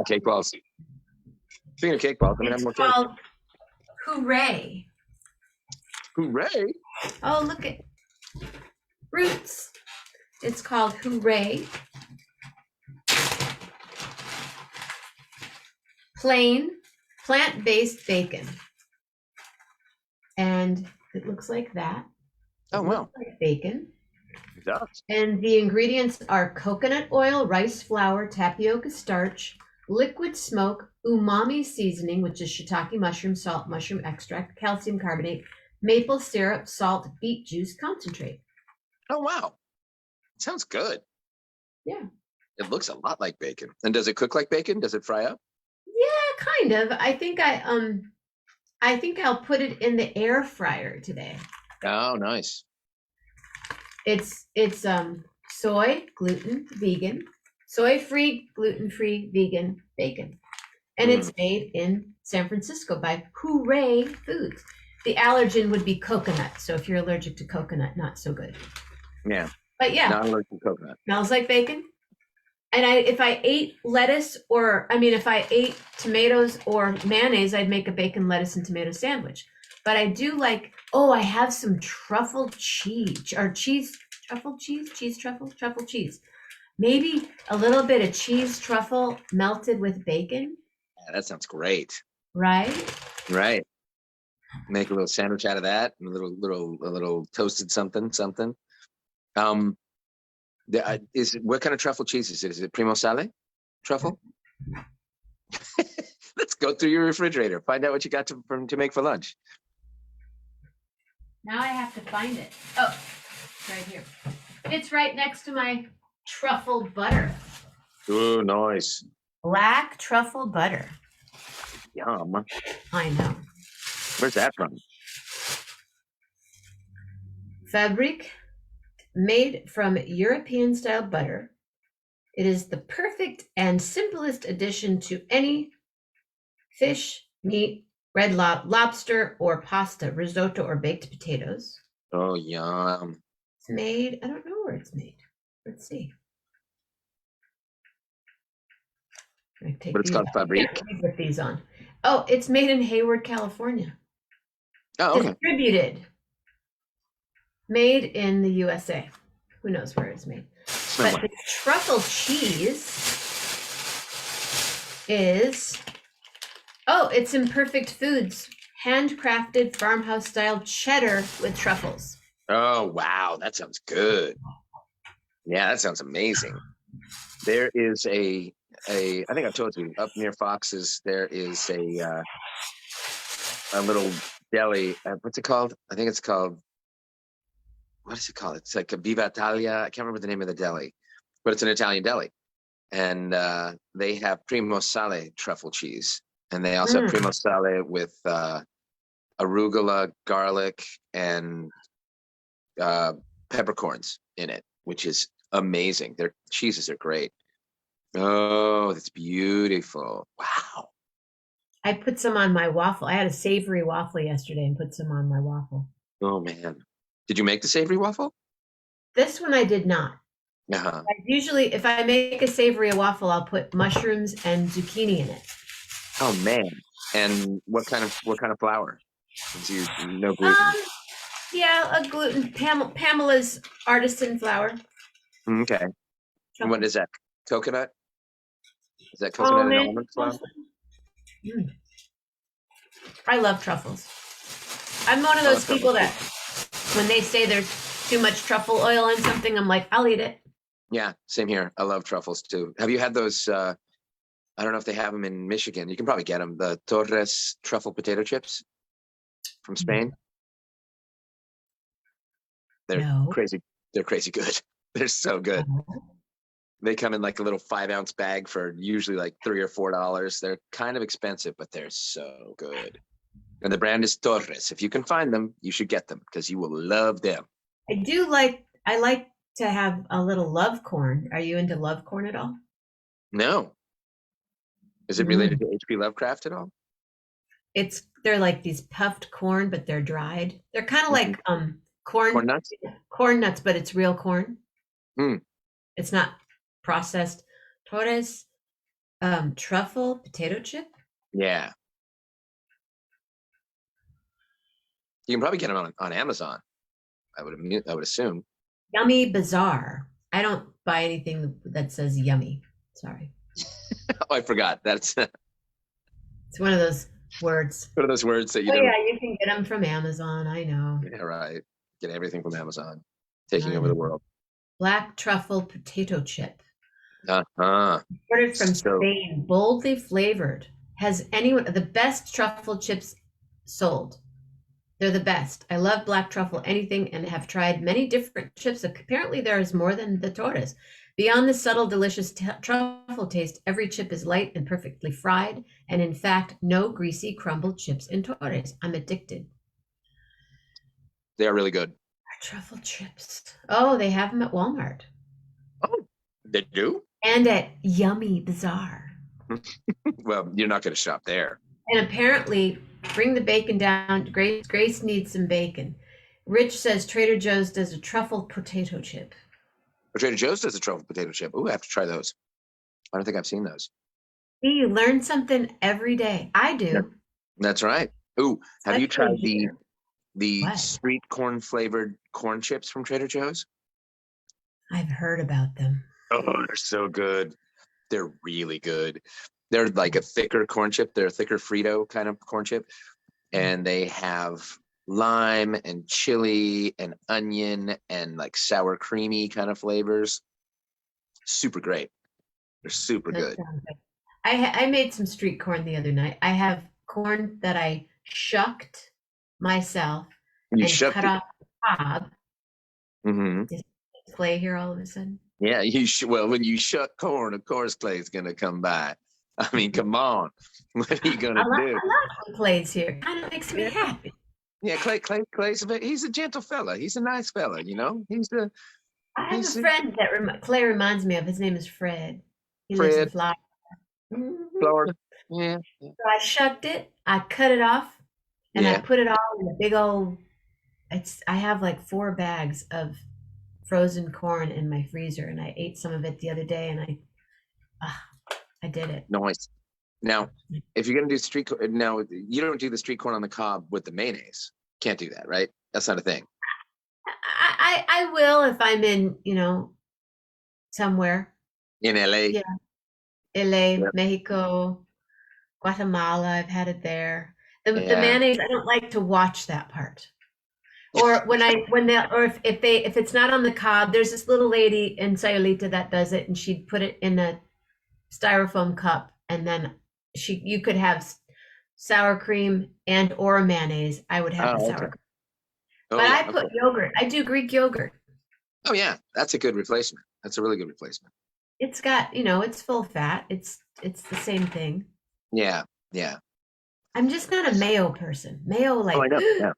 Cake balls. Speaking of cake balls, it's called Hooray. Hooray! Oh, look at Roots. It's called Hooray. Plain plant-based bacon. And it looks like that. It Oh, wow. looks like bacon. It does. And the ingredients are coconut oil, rice flour, tapioca starch, liquid smoke, umami seasoning, which is shiitake mushroom, salt, mushroom extract, calcium carbonate, maple syrup, salt, beet juice concentrate. Oh, wow. Sounds good. Yeah. It looks a lot like bacon. And does it cook like bacon? Does it fry up? Yeah, kind of. I think I'll put it in the air fryer today. Oh, nice. It's soy, gluten, vegan, soy-free, gluten-free, vegan bacon. And it's made in San Francisco by Hooray Foods. The allergen would be coconut. So if you're allergic to coconut, not so good. Yeah. But yeah, Not allergic to coconut. smells like bacon. And if I ate lettuce if I ate tomatoes or mayonnaise, I'd make a bacon, lettuce, and tomato sandwich. But I do like, I have some truffle cheese or truffle cheese. Maybe a little bit of cheese truffle melted with bacon. Yeah, that sounds great. Right? Right. Make a little sandwich out of that, and a little toasted something. What kind of truffle cheese is it? Is it Primo Sale truffle? Let's go through your refrigerator. Find out what you got to make for lunch. Now I have to find it. Oh, it's right here. It's right next to my truffle butter. Oh, nice. Black truffle butter. Yum. I know. Where's that from? Fabric made from European style butter. It is the perfect and simplest addition to any fish, meat, red lobster, or pasta, risotto, or baked potatoes. Oh, yum. It's made, I don't know where it's made. Let's see. But it's called Fabric. Put these on. Oh, it's made in Hayward, California. Oh, okay. Distributed. Made in the USA. Who knows where it's made? But the truffle cheese is, it's Imperfect Foods. Handcrafted farmhouse style cheddar with truffles. Oh, wow. That sounds good. Yeah, that sounds amazing. There is I think I've told you, up near Fox's, there is a little deli. What's it called? I think it's called, what is it called? It's like a Viva Italia. I can't remember the name of the deli, but it's an Italian deli. And they have Primo Sale truffle cheese. And they also have Primo Sale with arugula, garlic, and peppercorns in it, which is amazing. Their cheeses are great. Oh, that's beautiful. Wow. I put some on my waffle. I had a savory waffle yesterday and put some on my waffle. Oh, man. Did you make the savory waffle? This one I did not. Uh-huh. Usually, if I make a savory waffle, I'll put mushrooms and zucchini in it. Oh, man. And what kind of flour? No gluten. Yeah, a gluten. Pamela's artisan flour. Okay. And what is that? Coconut? Is that coconut and almond flour? I love truffles. I'm one of those people that when they say there's too much truffle oil in something, I'm like, I'll eat it. Yeah, same here. I love truffles too. Have you had those? I don't know if they have them in Michigan. You can probably get them. The Torres truffle potato chips from Spain. They're crazy. They're crazy good. They're so good. They come in like a little 5-ounce bag for usually like $3 or $4. They're kind of expensive, but they're so good. And the brand is Torres. If you can find them, you should get them because you will love them. I like to have a little love corn. Are you into love corn at all? No. Is it related to H.P. Lovecraft at all? They're like these puffed corn, but they're dried. They're kind of like corn nuts. Corn nuts, but it's real corn. Mm. It's not processed. Torres truffle potato chip. Yeah. You can probably get them on Amazon. I would assume. Yummy Bazaar. I don't buy anything that says yummy. Sorry. Oh, I forgot. That's one It's one of those words. of those words that you Oh don't. yeah, you can get them from Amazon. I know. Yeah, right. Get everything from Amazon, taking I over the know. world. Black truffle potato chip. Uh-huh. Ordered from So Spain, boldly flavored. Has anyone the best truffle chips sold? They're the best. I love black truffle anything and have tried many different chips. Apparently, there is more than the tortoise. Beyond the subtle, delicious truffle taste, every chip is light and perfectly fried, and in fact, no greasy, crumbled chips in tortoise. I'm addicted. they are really good. Truffle chips. Oh, they have them at Walmart Oh, they do? and at Yummy Bazaar. Well, you're not going to shop there. And apparently, bring the bacon down. Grace needs some bacon. Rich says Trader Joe's does a truffle potato chip. But Trader Joe's does a truffle potato chip. Ooh, I have to try those. I don't think I've seen those. See, you learn something every day. I do. Yep. That's right. Ooh, have you tried Especially here. the What? sweet corn flavored corn chips from Trader Joe's? I've heard about them. Oh, they're so good. They're really good. They're like a thicker corn chip. They're a thicker Frito kind of corn chip. And they have lime and chili and onion and like sour creamy kind of flavors. Super great. They're super That good. sounds good. I made some street corn the other night. I have corn that I shucked myself You and shucked cut it. off the cob. Hmm. Clay here all of a sudden. Yeah, well, when you shuck corn, of course Clay's gonna come by. I mean, come on. What are you gonna do? I love when Clay's here. Kind of makes me happy. Yeah, he's a gentle fella. He's a nice fella, you know. I have He's a a friend that Clay reminds me of. His name is Fred. He lives in Fred, Florida. Mhm. Florida. Yeah, So I shucked it, I cut it off, and I yeah. put it all in a big old. I have like 4 bags of frozen corn in my freezer, and I ate some of it the other day, and I did it. Nice. Now, if you're gonna do street corn, now you don't do the street corn on the cob with the mayonnaise. Can't do that, right? That's not a thing. I will if I'm in, somewhere. In LA. Yeah. LA, Yep. Mexico, Guatemala. I've had it there. The Yeah. mayonnaise, I don't like to watch that part. Or if it's not on the cob, there's this little lady in Sayulita that does it, and she'd put it in a styrofoam cup, and then you could have sour cream and or mayonnaise. I would have the Oh, sour okay. cream. Oh, But yeah. I put Okay. yogurt. I do Greek yogurt. Oh, yeah. That's a good replacement. That's a really good replacement. It's got, it's full fat. It's the same thing. Yeah. Yeah. I'm just not a mayo person. Mayo, Oh, I like know. Yeah.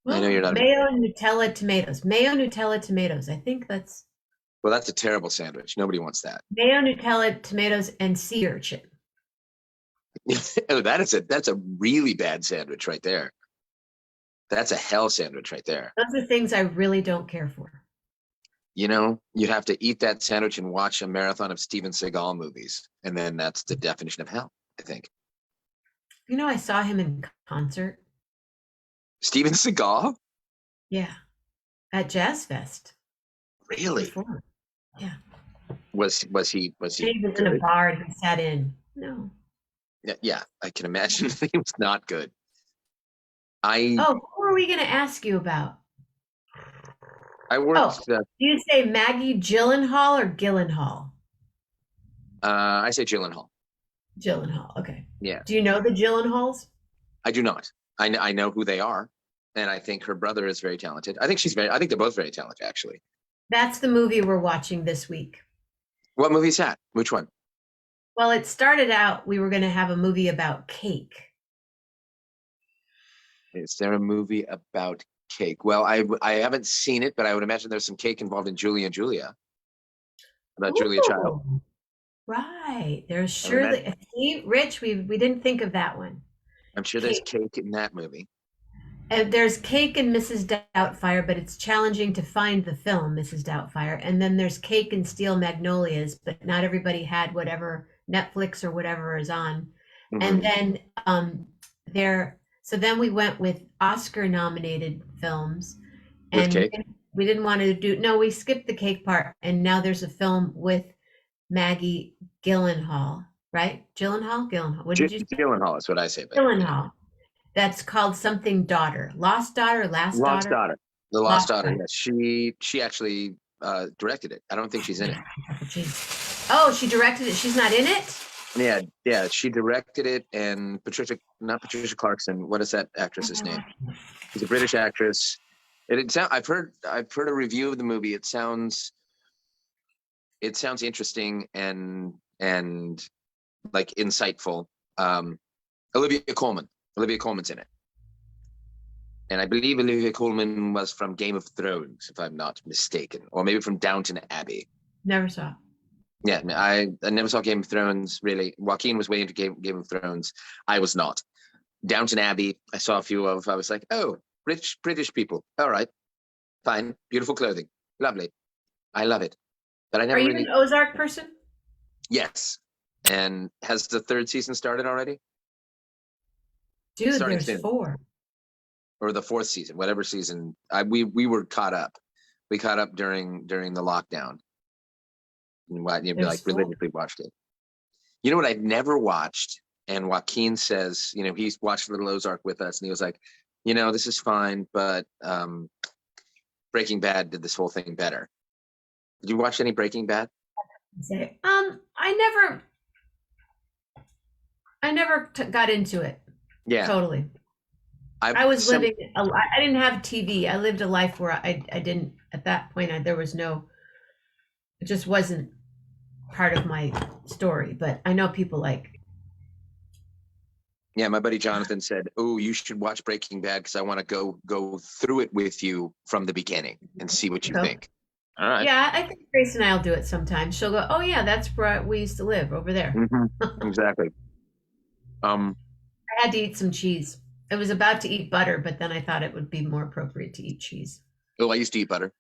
I know you're not. mayo and Nutella tomatoes. Mayo Nutella tomatoes. I think that's Well, that's a terrible sandwich. Nobody wants that. mayo Nutella tomatoes and sea urchin. Oh, that's a really bad sandwich right there. That's a hell sandwich right there. Those are things I really don't care for. You'd have to eat that sandwich and watch a marathon of Steven Seagal movies, and then that's the definition of hell, I think. I saw him in concert. Steven Seagal? Yeah, at Jazz Fest. Really? Before. Yeah. Was he He was in a good? bar and he sat in. No. Yeah, I can imagine he was not good. I Who are we going to ask you about? worked. Do you say Maggie Gyllenhaal or Gyllenhaal? I say Gyllenhaal. Gyllenhaal. Okay. Yeah. Do you know the Gyllenhaals? I do not. I know who they are, and I think her brother is very talented. I think they're both very talented, actually. That's the movie we're watching this week. What movie is that? Which one? Well, it started out we were going to have a movie about cake. Is there a movie about cake? Well, I haven't seen it, but I would imagine there's some cake involved in Julie and Julia. About Julia Child. Ooh, right. There's surely. See, Rich, we didn't think of that one. I'm sure there's cake in that movie. And there's Cake and Mrs. Doubtfire, but it's challenging to find the film Mrs. Doubtfire. And then there's Cake and Steel Magnolias, but not everybody had whatever Netflix or whatever is on. Mhm. And then So then we went with Oscar nominated films, With and cake. we didn't want to do, no, we skipped the cake part. And now there's a film with Maggie Gyllenhaal, right? Gyllenhaal? What did you say? Gyllenhaal is what I say, but yeah. Gyllenhaal. That's called something Daughter. Lost Daughter, Last Lost Daughter? Daughter. The Lost Lost Daughter. Daughter. Yes, she actually directed it. I don't think she's in it. Oh, she directed it. She's not in it? Yeah, she directed it, and not Patricia Clarkson. What is that actress's name? She's a British actress. I've heard a review of the movie. It sounds interesting and like insightful. Olivia Colman's in it, and I believe Olivia Colman was from Game of Thrones, if I'm not mistaken, or maybe from Downton Abbey. Never saw. Yeah, I never saw Game of Thrones, really. Joaquin was way into Game of Thrones. I was not. Downton Abbey, I saw a few of. I was like, oh, rich British people. All right, fine. Beautiful clothing. Lovely. I love it. But I never Are you really... an Ozark person? Yes. And has the third season started already? Dude, Starting there's soon. 4. Or the 4th season, whatever season. We were caught up. We caught up during the lockdown. And religiously watched it. You know what I've never watched? And Joaquin says, he's watched Little Ozark with us, and he was like, this is fine, but Breaking Bad did this whole thing better. Did you watch any Breaking Bad? I never got into it. Yeah, totally. I was living. I didn't have TV. I lived a life where I didn't. At that point, there was no. It just wasn't part of my story. But I know people like. Yeah, my buddy Jonathan said, "Oh, you should watch Breaking Bad because I want to go through it with you from the beginning and see what you think." All right. Yeah, I think Grace and I'll do it sometime. She'll go, "Oh yeah, that's where we used to live over there." Mm-hmm. Exactly. I had to eat some cheese. I was about to eat butter, but then I thought it would be more appropriate to eat cheese. Oh, I used to eat butter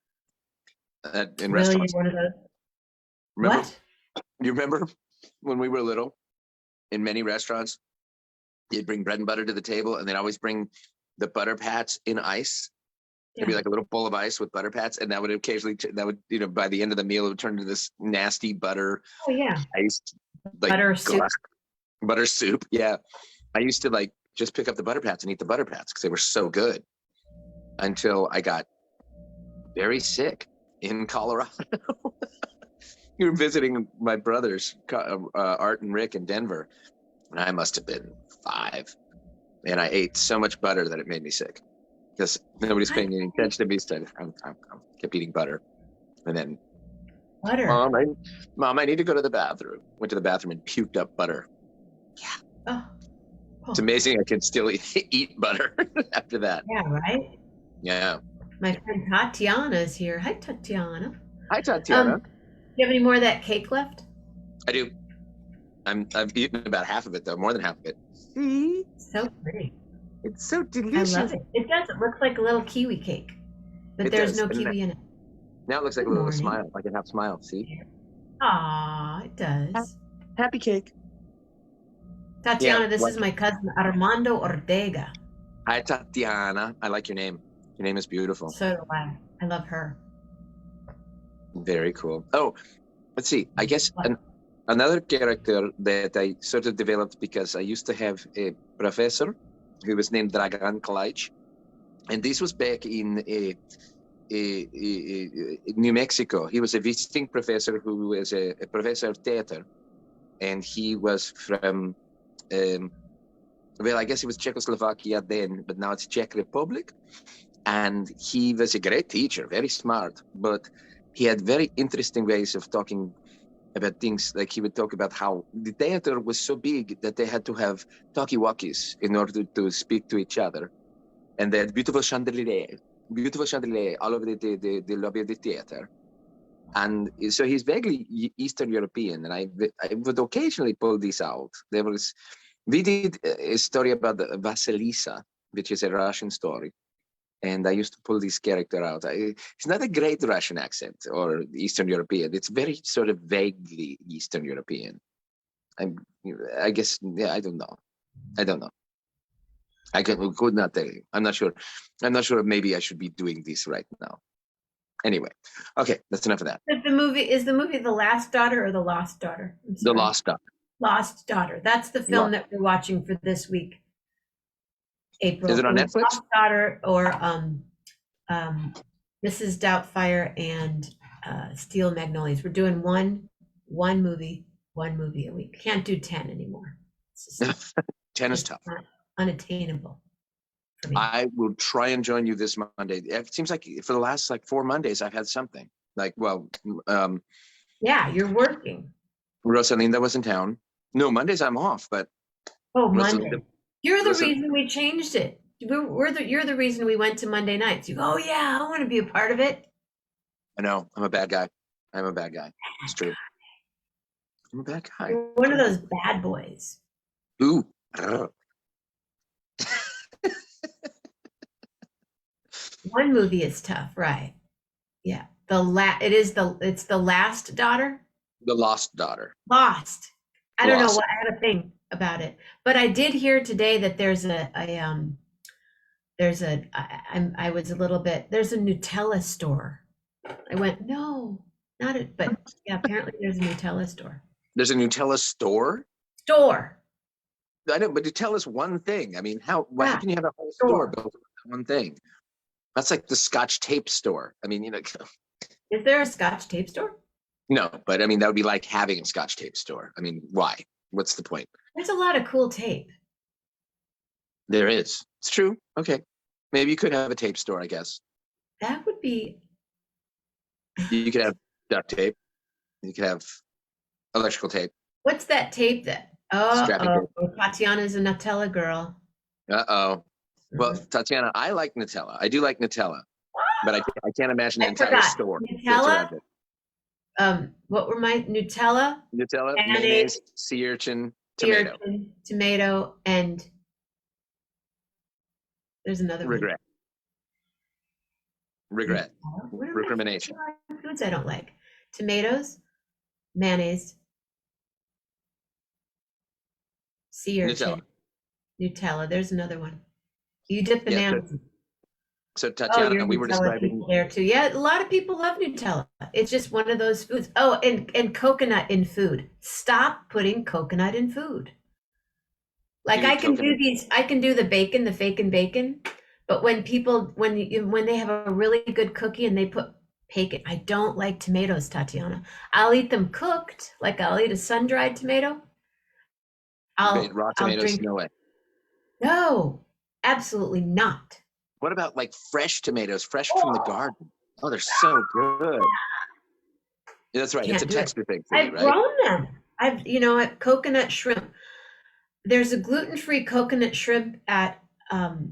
in really? restaurants. One of those? Remember, what? You remember when we were little? In many restaurants, you'd bring bread and butter to the table, and they'd always bring the butter pats in ice. Yeah. It'd be like a little bowl of ice with butter pats, and that would occasionally, by the end of the meal, it would turn into this nasty butter. Oh yeah. Iced, butter soup. Butter soup. Yeah, I used to just pick up the butter pats and eat the butter pats because they were so good. Until I got very sick in Colorado. We were visiting my brothers, Art and Rick, in Denver, and I must have been 5. And I ate so much butter that it made me sick because nobody's paying any attention to me. So I kept eating butter, and then butter. Mom, I need to go to the bathroom. Went to the bathroom and puked up butter. Yeah. Oh. It's amazing I can still eat butter after that. Yeah, right? Yeah. My friend Tatiana is here. Hi, Tatiana. Hi, Tatiana. Do you have any more of that cake left? I do. I've eaten about half of it, though, more than half of it. See? So pretty. It's so delicious. I love it. It does. It looks like a little kiwi cake, but there's no kiwi in it. Now it looks like a little smile, like a half smile. See? Aw, it does. Happy cake. Tatiana, this is my cousin Armando Ortega. Hi, Tatiana. I like your name. Your name is beautiful. So do I. I love her. Very cool. Oh, let's see. I guess another character that I sort of developed because I used to have a professor who was named Dragan Kalaic. And this was back in New Mexico. He was a visiting professor who was a professor of theater. And he was from, I guess it was Czechoslovakia then, but now it's Czech Republic. And he was a great teacher, very smart, but he had very interesting ways of talking about things. Like he would talk about how the theater was so big that they had to have talkie-walkies in order to speak to each other. And they had beautiful chandelier all over the lobby of the theater. And so he's vaguely Eastern European, and I would occasionally pull this out. We did a story about the Vasilisa, which is a Russian story. And I used to pull this character out. It's not a great Russian accent or Eastern European. It's very sort of vaguely Eastern European. I guess, yeah, I don't know. I could not tell you. I'm not sure. I'm not sure. Maybe I should be doing this right now. Anyway, okay, that's enough of that. Is the movie The Last Daughter or The Lost Daughter? I'm The sorry. Lost Daughter. Lost Daughter. That's the film that we're watching for this week, April. Is it on was Netflix? Lost Daughter or Mrs. Doubtfire and Steel Magnolias. We're doing one movie a week. Can't do 10 anymore. It's just 10 is tough. unattainable for me. I will try and join you this Monday. It seems like for the last 4 Mondays, I've had something. Yeah, you're working. Rosalinda was in town. No, Mondays I'm off, but Monday. You're the reason we changed it. You're the reason we went to Monday nights. You go, oh yeah, I want to be a part of it. I know, I'm a bad guy. I'm a bad guy. It's true. I'm a bad guy. You're one of those bad boys. Ooh. One movie is tough, right? Yeah. It's The Last Daughter. The Lost Daughter. Lost. I don't know Lost. what I had a thing about it, but I did hear today that there's a Nutella store. I went, no, not it, but yeah, apparently there's a Nutella store. There's a Nutella store? I know, but Nutella's one thing. I mean, how can you have a whole store built around one thing? That's like the Scotch tape store. I mean, Is there a Scotch tape store? No, but I mean, that would be like having a Scotch tape store. I mean, why? What's the point? There's a lot of cool tape. There is. It's true. Okay. Maybe you could have a tape store, I guess. That would be. You could have duct tape. You could have electrical tape. What's that tape that? Tatiana's a Nutella girl. Uh-oh. Well, Tatiana, I like Nutella. I do like Nutella, but I can't imagine the entire store. Nutella. What were my Nutella? Nutella, mayonnaise, sea urchin, tomato, and there's another regret. Recrimination. Foods I don't like: tomatoes, mayonnaise, sea urchin, Nutella. There's another one. You dip bananas. So Tatiana, we were describing there too. Yeah, a lot of people love Nutella. It's just one of those foods. Oh, and coconut in food. Stop putting coconut in food. Like I can do the bacon, the fake and bacon, but when they have a really good cookie and they put bacon, I don't like tomatoes, Tatiana. I'll eat them cooked, like I'll eat a sun-dried tomato. Raw tomatoes, no way. No, absolutely not. What about fresh tomatoes, fresh from the garden? Oh, they're so good. Yeah, that's right. It's a texture thing for you, right? I've grown them. Coconut shrimp. There's a gluten-free coconut shrimp at, I'll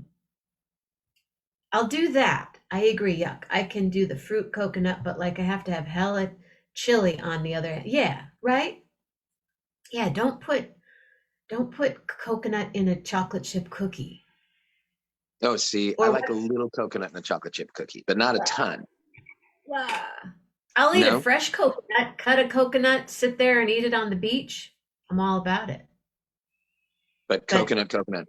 do that. I agree, yuck. I can do the fruit coconut, but I have to have hella chili on the other end. Yeah, right? Yeah, don't put coconut in a chocolate chip cookie. Oh, see, I like a little coconut in a chocolate chip cookie, but not a ton. I'll eat a fresh coconut, cut a coconut, sit there and eat it on the beach. I'm all about it. But coconut. That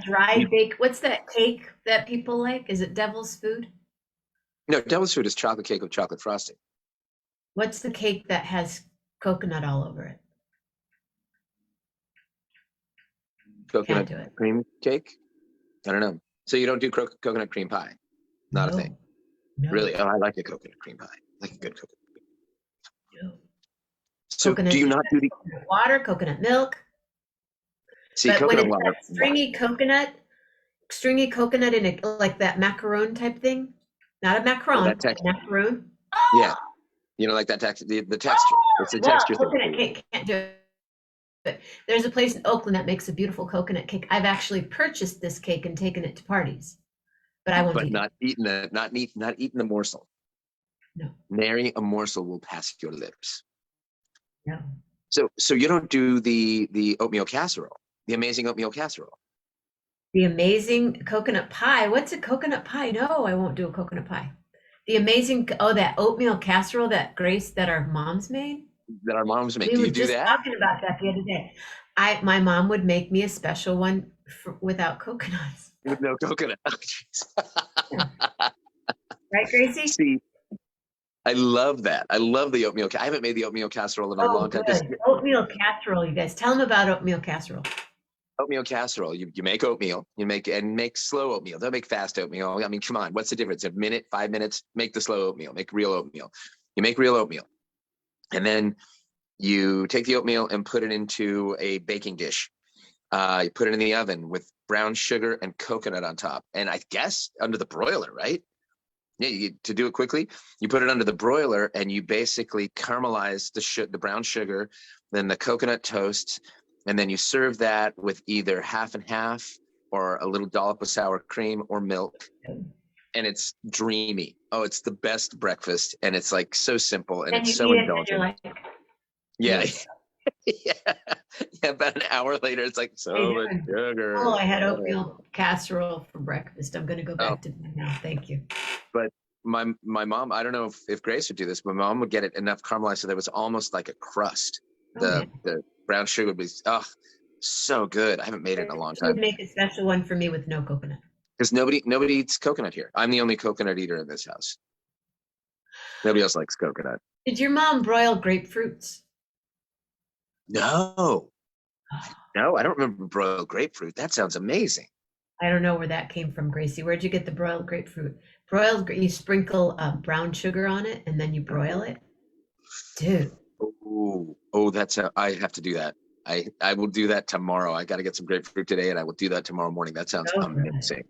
dry bake, what's that cake that people like? Is it Devil's Food? No, Devil's Food is chocolate cake with chocolate frosting. What's the cake that has coconut all over it? Coconut cream cake? I don't know. So you don't do coconut cream pie? Not a thing. No. Really? Oh, I like a coconut cream pie. I like a good coconut cream. No. So do you not do the water, coconut milk? See, but coconut when water. Stringy coconut in a that macaron type thing. Not a macaron, macaroon. Yeah. You know, like that texture, the texture. It's a texture thing. Coconut cake can't do it. But there's a place in Oakland that makes a beautiful coconut cake. I've actually purchased this cake and taken it to parties, but I won't eat it. Not eating the morsel. No. Nary a morsel will pass your lips. No. So you don't do the oatmeal casserole, the amazing oatmeal casserole. The amazing coconut pie. What's a coconut pie? No, I won't do a coconut pie. The amazing that oatmeal casserole that our moms made. That our moms make. We do were you do just that? talking about that the other day. My mom would make me a special one without coconuts. with no coconut. Oh, jeez. Right, Gracie? See, I love that. I love the oatmeal. I haven't made the oatmeal casserole in a Oh, long time. good. Oatmeal casserole, you guys. Tell them about oatmeal casserole. Oatmeal casserole. You make oatmeal. You make slow oatmeal. Don't make fast oatmeal. I mean, come on. What's the difference? A minute, 5 minutes. Make the slow oatmeal. Make real oatmeal. You make real oatmeal, and then you take the oatmeal and put it into a baking dish. You put it in the oven with brown sugar and coconut on top, and I guess under the broiler, right? Yeah, to do it quickly, you put it under the broiler and you basically caramelize the brown sugar, then the coconut toast, and then you serve that with either half and half or a little dollop of sour cream or milk. And it's dreamy. Oh, it's the best breakfast. And it's like so simple and it's so indulgent. Like, yeah. Yeah. About an hour later, it's like so much sugar. Oh, I had oatmeal casserole for breakfast. I'm going to go back to that now. Thank you. But my mom, I don't know if Grace would do this, but my mom would get it enough caramelized so that it was almost like a crust. The brown sugar would be so good. I haven't made it in a long time. Would make a special one for me with no coconut. Because nobody eats coconut here. I'm the only coconut eater in this house. Nobody else likes coconut. Did your mom broil grapefruits? No, I don't remember broiled grapefruit. That sounds amazing. I don't know where that came from, Gracie. Where'd you get the broiled grapefruit? You sprinkle brown sugar on it and then you broil it, dude. Oh, I have to do that. I will do that tomorrow. I got to get some grapefruit today, and I will do that tomorrow morning. That sounds amazing.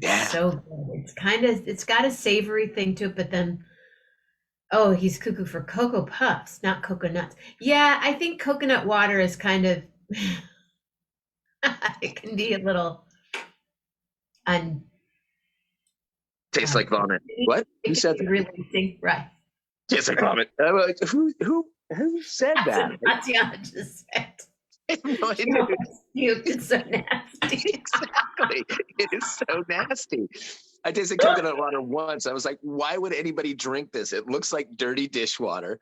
Yeah, so good. It's got a savory thing to it, but then. Oh, he's cuckoo for Cocoa Puffs, not coconuts. Yeah, I think coconut water is kind of, it can be a little tastes like vomit. What? Who said that? Releasing, right. Tastes like vomit. Who said that? Tatiana just said. I have no idea. It's so nasty. Exactly. It is so nasty. I tasted coconut water once. I was like, why would anybody drink this? It looks like dirty dishwater,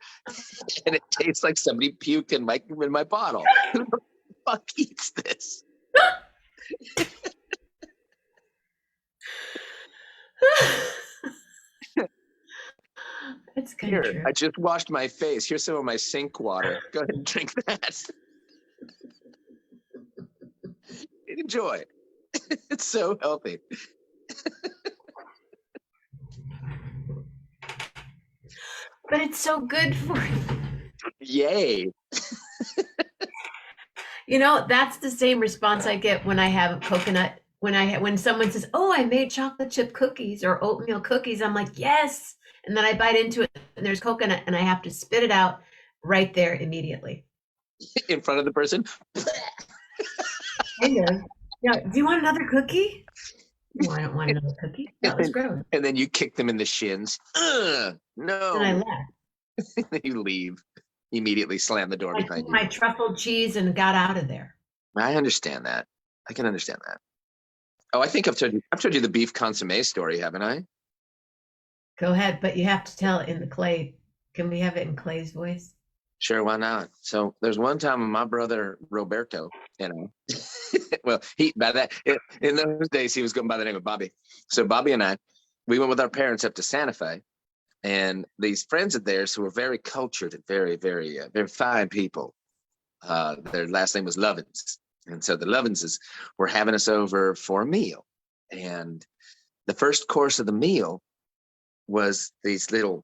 and it tastes like somebody puked in my bottle. Who the fuck eats this? That's kind of true. I just washed my face. Here's some of my sink water. Go ahead and drink that. Enjoy. It's so healthy. But it's so good for you. Yay. That's the same response I get when I have a coconut. When someone says, "Oh, I made chocolate chip cookies or oatmeal cookies," I'm like, "Yes." And then I bite into it and there's coconut and I have to spit it out right there immediately. In front of the person. I know. Yeah. Do you want another cookie? No, I don't want another cookie. That was gross. And then you kick them in the shins. No. And I left. And then you leave. Immediately slam the door behind you. My truffled cheese and got out of there. I understand that. I can understand that. Oh, I think I've told you the beef consommé story, haven't I? Go ahead, but you have to tell it in the Clay. Can we have it in Clay's voice? Sure, why not? So there's one time when my brother Roberto, well, in those days he was going by the name of Bobby. So Bobby and we went with our parents up to Santa Fe, and these friends of theirs who were very cultured and very, very, very fine people. Their last name was Lovins, and so the Lovinses were having us over for a meal, and the first course of the meal was these little,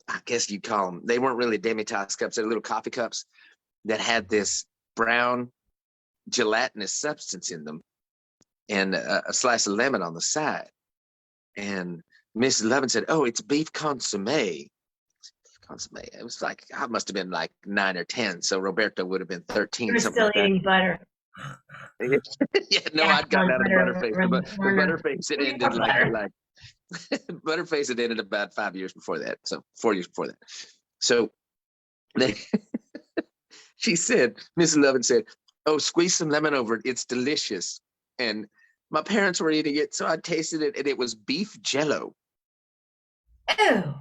I guess you'd call them, they weren't really demi-tasse cups, they're little coffee cups that had this brown gelatinous substance in them and a slice of lemon on the side. And Mrs. Levin said, "Oh, it's beef consommé." Consommé. It was like, I must have been like 9 or 10. So Roberto would have been 13. You're still eating butter. Yeah, no, I'd gotten out of Butterface. But Butterface, it ended like Butterface had ended about 5 years before that. So 4 years before that. So she said, Mrs. Levin said, "Oh, squeeze some lemon over it. It's delicious." And my parents were eating it, so I tasted it, and it was beef jello. Ew.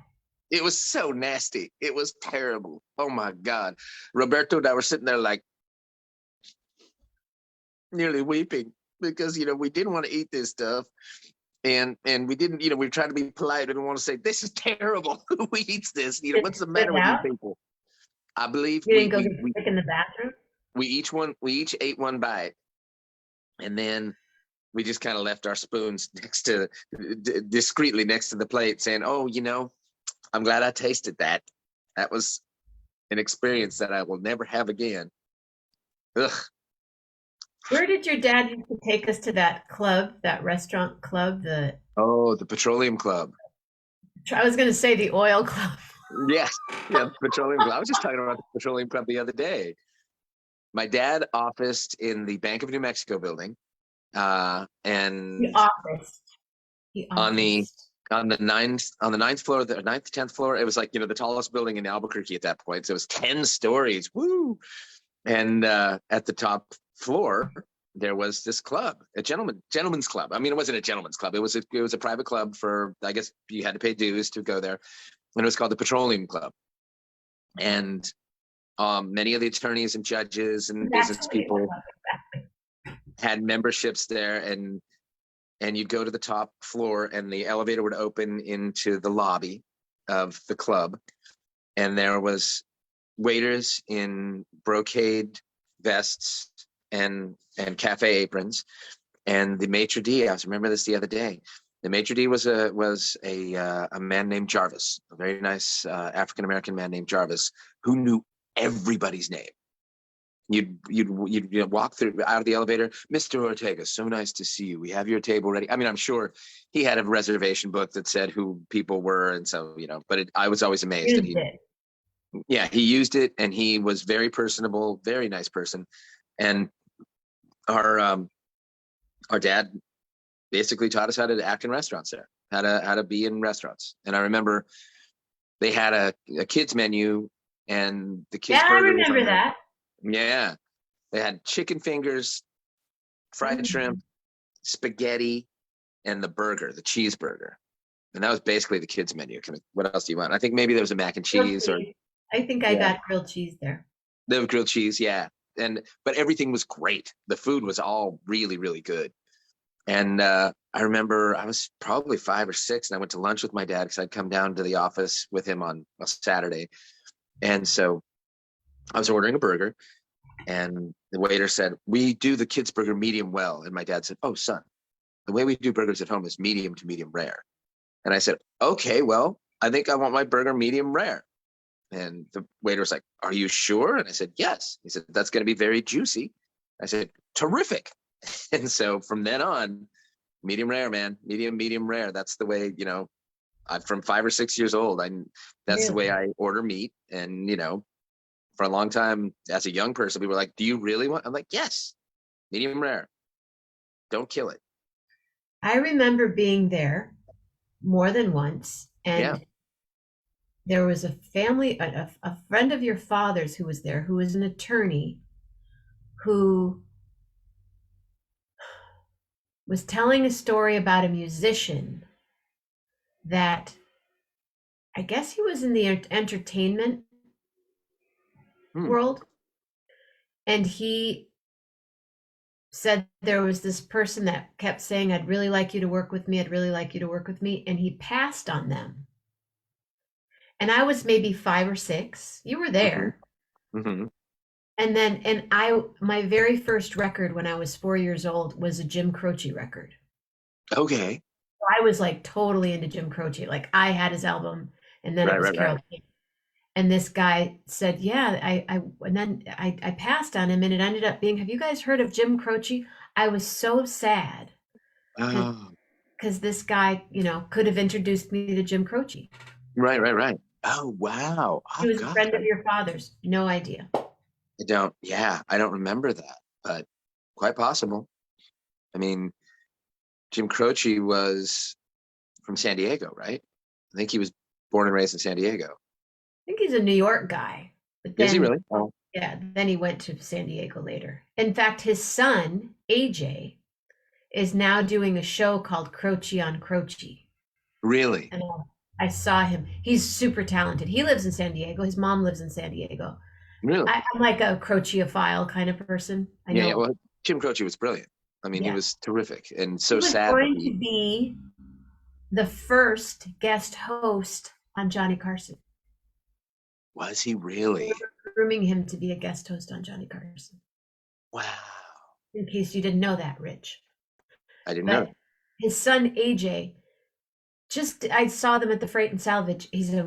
It was so nasty. It was terrible. Oh my God. Roberto and I were sitting there like nearly weeping. because we didn't want to eat this stuff. And we didn't, we were trying to be polite. We didn't want to say, this is terrible. Who eats this? Did What's the you spit matter it with you out? people? I believe You didn't go get sick in the bathroom? we each ate one bite, and then we just kind of left our spoons discreetly next to the plate, saying, "Oh, I'm glad I tasted that. That was an experience that I will never have again." Ugh. Where did your dad used to take us to that club, that restaurant club? Oh, the Petroleum Club. I was going to say the oil club. Yes, yeah, the Petroleum Club. I was just talking about the Petroleum Club the other day. My dad officed in the Bank of New Mexico building, and The office. The on the office. on the ninth floor, the ninth, 10th floor, it was like the tallest building in Albuquerque at that point. So it was 10 stories. Woo! And at the top floor, there was this club, a gentleman's club. I mean, it wasn't a gentleman's club. It was a private club for, I guess you had to pay dues to go there, and it was called the Petroleum Club. And many of the attorneys and judges and business people had memberships there, and you'd go to the top floor, and the elevator would open into the lobby of the club, and there was waiters in brocade vests and cafe aprons, and the maitre d'. I remember this the other day. The maitre d' was a man named Jarvis, a very nice African American man named Jarvis, who knew everybody's name. You'd walk through out of the elevator, Mr. Ortega, so nice to see you. We have your table ready. I mean, I'm sure he had a reservation book that said who people were, and so But I was always amazed that he used it, and he was very personable, very nice person. And our dad basically taught us how to act in restaurants there, how to be in restaurants. And I remember they had a kids menu, and the kids. Yeah, I remember that. Yeah, they had chicken fingers, fried shrimp, spaghetti, and the burger, the cheeseburger. And that was basically the kids menu. What else do you want? I think maybe there was a mac and cheese, or I think I got grilled cheese there. There was grilled cheese, yeah. But everything was great. The food was all really, really good. And I remember I was probably 5 or 6, and I went to lunch with my dad because I'd come down to the office with him on a Saturday. And so I was ordering a burger, and the waiter said, "We do the kids' burger medium well." And my dad said, "Oh, son, the way we do burgers at home is medium to medium rare." And I said, "Okay, well, I think I want my burger medium rare." And the waiter was like, "Are you sure?" And I said, "Yes." He said, "That's going to be very juicy." I said, "Terrific." And so from then on, medium rare, man, medium rare. That's the way, I'm from 5 or 6 years old. That's the way I order meat. And, for a long time as a young person, we were like, "Do you really want?" I'm like, "Yes, medium rare. Don't kill it." I remember being there more than once, and there was a family, a friend of your father's who was there, who was an attorney, who was telling a story about a musician that I guess he was in the entertainment world. And he said there was this person that kept saying, "I'd really like you to work with me. I'd really like you to work with me." And he passed on them. And I was maybe 5 or 6. You were there. Mm-hmm. And then, my very first record when I was 4 years old was a Jim Croce record. Okay. I was like totally into Jim Croce. Like I had his album, and then it was Carole King. And this guy said, "Yeah, and then I passed on him, and it ended up being, have you guys heard of Jim Croce?" I was so sad because this guy, could have introduced me to Jim Croce. Right. Oh, wow. He was a friend of your father's. No idea. I don't remember that, but quite possible. I mean, Jim Croce was from San Diego, right? I think he was born and raised in San Diego. I think he's a New York guy. But then, is he really? Oh. Yeah, then he went to San Diego later. In fact, his son, AJ, is now doing a show called Croce on Croce. Really? And I saw him. He's super talented. He lives in San Diego. His mom lives in San Diego. Really? I'm like a Croceophile kind of person. I know. Yeah, well, Jim Croce was brilliant. I mean, he Yeah. was terrific, and He so was sad that going to he be the first guest host on Johnny Carson. was he They really? were grooming him to be a guest host on Johnny Carson. Wow, In case you didn't know that, Rich. I didn't know. But his son AJ, I saw them at the Freight and Salvage. He's a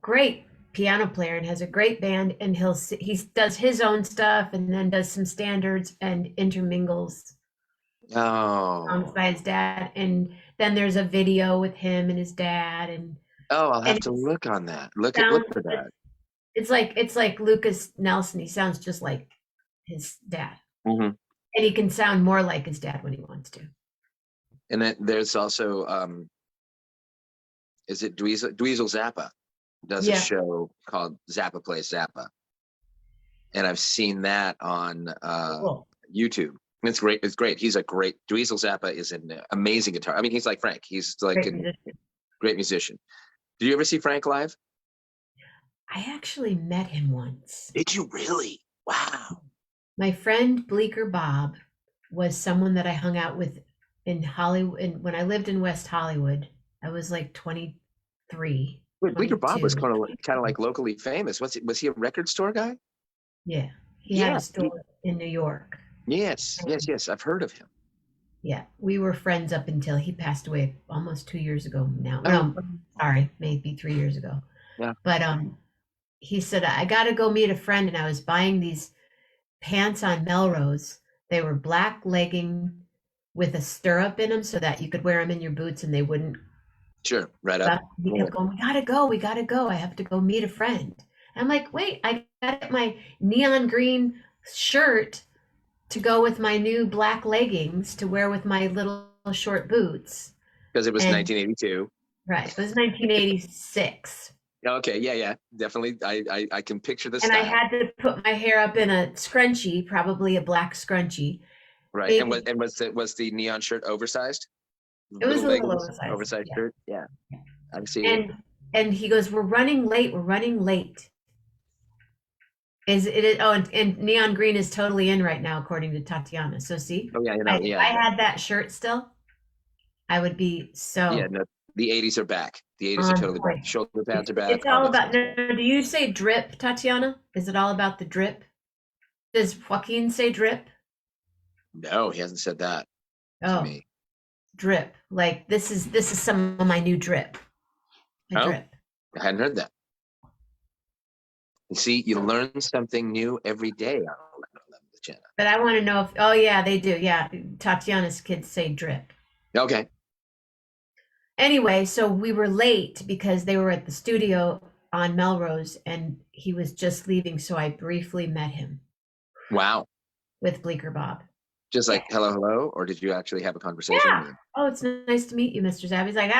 great piano player and has a great band, and he does his own stuff and then does some standards and intermingles Oh, by his dad. And then there's a video with him and his dad, and oh, I'll have and to it look on that. Look sounds for that. it's like Lucas Nelson. He sounds just like his dad, Hmm. and he can sound more like his dad when he wants to. And then there's also is it Dweezil Zappa does a Yeah. show called Zappa Plays Zappa, and I've seen that on Cool. YouTube. And it's great. It's great. He's a great Dweezil Zappa is an amazing guitar. I mean, he's like Frank. He's like Great a musician. great musician. Did you ever see Frank live? I actually met him once. Did you really? Wow. My friend Bleecker Bob was someone that I hung out with in Hollywood. And when I lived in West Hollywood, I was like 23, Wait, Bleecker Bob was 22. kind of like locally famous. Was he a record store guy? Yeah. He had Yeah. a store in New York. Yes. I've heard of him. Yeah. We were friends up until he passed away almost 2 years ago now. Oh. No, sorry, maybe 3 years ago. Yeah. But he said, I got to go meet a friend. And I was buying these pants on Melrose. They were black legging with a stirrup in them so that you could wear them in your boots and they wouldn't. Sure, right up. He kept going, we gotta go. I have to go meet a friend. And I'm like, wait, I got my neon green shirt to go with my new black leggings to wear with my little short boots. Because it was And- 1982. Right. It was 1986. Okay, yeah, definitely. I can picture this. And I had to put my hair up in a scrunchie, probably a black scrunchie. Right. Maybe. And was the neon shirt oversized? It was a little leggings, oversized. Yeah. shirt. Yeah. I've seen it. And he goes, we're running late. Is it? Oh, and neon green is totally in right now, according to Tatiana. So see, Oh yeah, if I had that shirt still, I would be so. Yeah, no, the 80s are back. The 80s are totally back. Shoulder pads are back. It's all about. No, do you say drip, Tatiana? Is it all about the drip? Does Joaquin say drip? No, he hasn't said that to me. Drip. Like this is some of my new drip. Drip. I hadn't heard that. You see, you learn something new every day on 11 with Jenna. But I want to know if. Oh yeah, they do. Yeah, Tatiana's kids say drip. Okay. Anyway, so we were late because they were at the studio on Melrose and he was just leaving. So I briefly met him. Wow. With Bleecker Bob. Just like hello, or did you actually have a conversation? Yeah. Oh, it's nice to meet you, Mr. Zappa. He's like,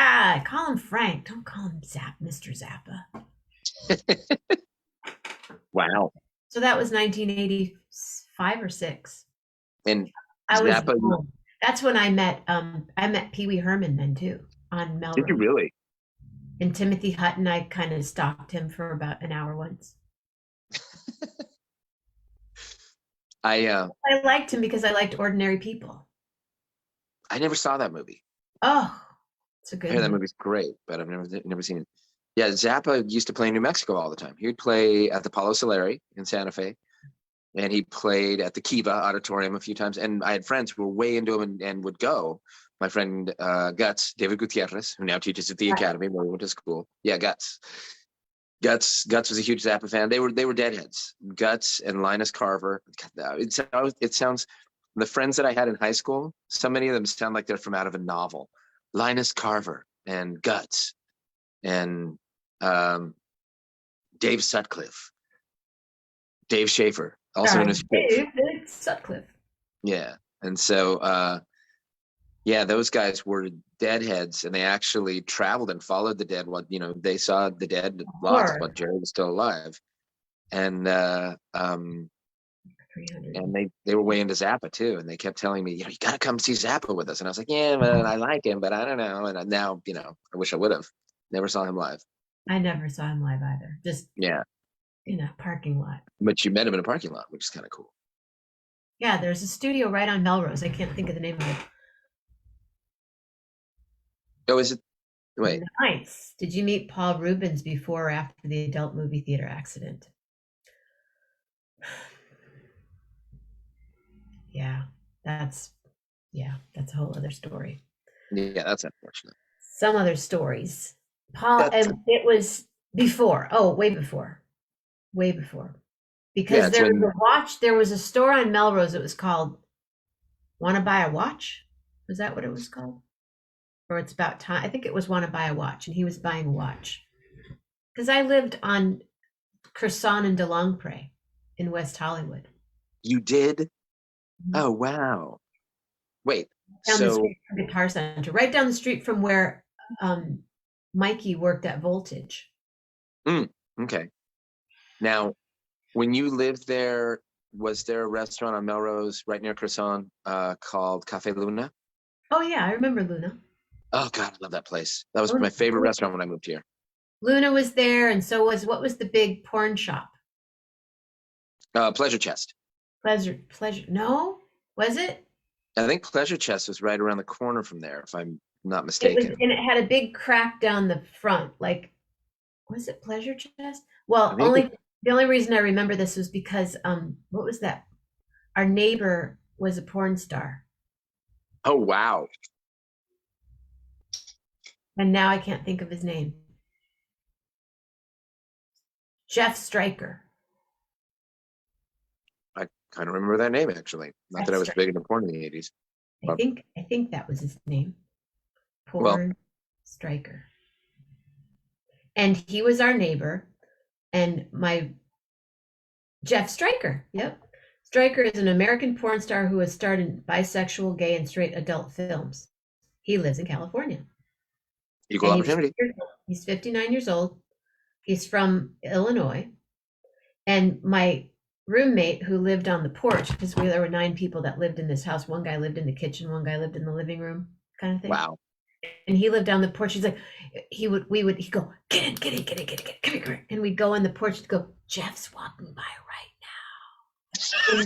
call him Frank. Don't call him Mr. Zappa. Wow. So that was 1985 or 6. And I was Zappa, home. That's when I met Pee Wee Herman then too on Melrose. did you really? And Timothy Hutton, I kind of stalked him for about an hour once. I liked him because I liked Ordinary People. I never saw that movie. Oh, it's a good That movie's great, but I've never seen it. Yeah, Zappa used to play in New Mexico all the time. He would play at the Palo Solari in Santa Fe, and he played at the Kiva Auditorium a few times. And I had friends who were way into him and would go. My friend Guts, David Gutierrez, who now teaches at the Academy where we went to school. Yeah, Guts. Guts was a huge Zappa fan. They were deadheads. Guts and Linus Carver. It sounds. The friends that I had in high school, so many of them sound like they're from out of a novel. Linus Carver and Guts and Dave Sutcliffe, Dave Schaefer, also known as Dave Sutcliffe. Yeah, and so those guys were Deadheads, and they actually traveled and followed the Dead. What they saw the Dead lots while Jerry was still alive, and they were way into Zappa too, and they kept telling me, you got to come see Zappa with us, and I was like, yeah, man, I like him, but I don't know. And now, I wish I would have. Never saw him live. I never saw him live either. Just in a parking lot. But you met him in a parking lot, which is kind of cool. Yeah, there's a studio right on Melrose. I can't think of the name of it. Oh, is it? Wait. Nice. Did you meet Paul Rubens before or after the adult movie theater accident? Yeah, that's that's a whole other story. Yeah, that's unfortunate. Some other stories. Paul, That's, it was before. Oh, way before. Way before. yeah, Because it's there was when a watch, there was a store on Melrose. It was called Wanna Buy a Watch? Was that what it was called? Or It's About Time. I think it was Wanna Buy a Watch, and he was buying a watch. Because I lived on Croissant and DeLongpre in West Hollywood. you did. Mhm. Oh wow. Wait. Down the So street from Guitar Center, right down the street from where Mikey worked at Voltage. okay. Now, when you lived there, was there a restaurant on Melrose right near Croissant called Cafe Luna? Oh yeah, I remember Luna. Oh God, I love that place. That was my favorite restaurant when I moved here. Luna was there, and so was what was the big porn shop? Pleasure Chest. Pleasure. No, was it? I think Pleasure Chest was right around the corner from there, if I'm not It was, mistaken. and it had a big crack down the front. Like, was it Pleasure Chest? Well, I think the only reason I remember this was because what was that? Our neighbor was a porn star, Oh wow. and now I can't think of his name. Jeff Stryker. I kind of remember that name actually. Not that I was big into porn in the 80s. I think that was his name. Well, Porn Stryker. And he was our neighbor, and my Jeff Stryker. Yep. Stryker is an American porn star who has starred in bisexual, gay, and straight adult films. He lives in California. equal And opportunity. He's 59 years old. He's from Illinois. And my roommate who lived on the porch, because there were 9 people that lived in this house. One guy lived in the kitchen, one guy lived in the living room, kind of thing. Wow. And he lived on the porch. He's like, he'd go, get in, come here. And we'd go on the porch to go, Jeff's walking by right now.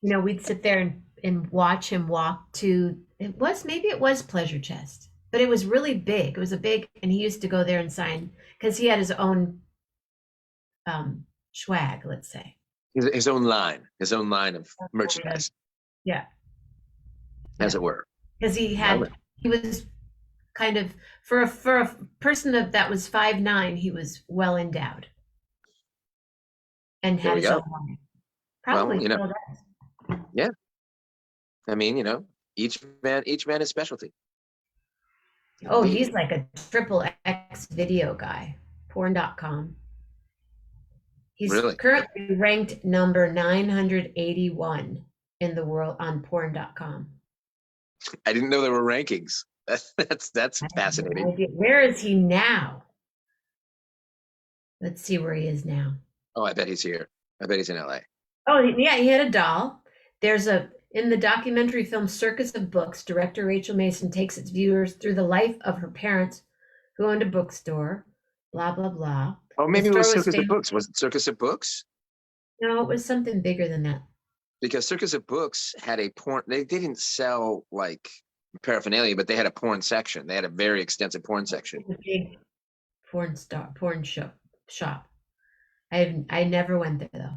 And, we'd sit there and watch him walk to, maybe it was Pleasure Chest, but it was really big. It was and he used to go there and sign, because he had his own swag, let's say. His own line of merchandise. Yeah. As it were. Because he was kind of, for a person that was 5'9", he was well endowed and had his own line. Probably still does. Yeah. I mean, each man his specialty. Oh, he's like a XXX video guy, porn.com. He's really currently ranked number 981 in the world on porn.com. I didn't know there were rankings. That's fascinating. Where is he now? Let's see where he is now. Oh, I bet he's here. I bet he's in LA. Oh, yeah, he had a doll. In the documentary film Circus of Books, director Rachel Mason takes its viewers through the life of her parents who owned a bookstore, blah, blah, blah. Oh, maybe it was Circus of Books. Was it Circus of Books? No, it was something bigger than that. Because Circus of Books had a porn, they didn't sell like paraphernalia, but they had a porn section. They had a very extensive porn section. A big porn shop. I never went there though.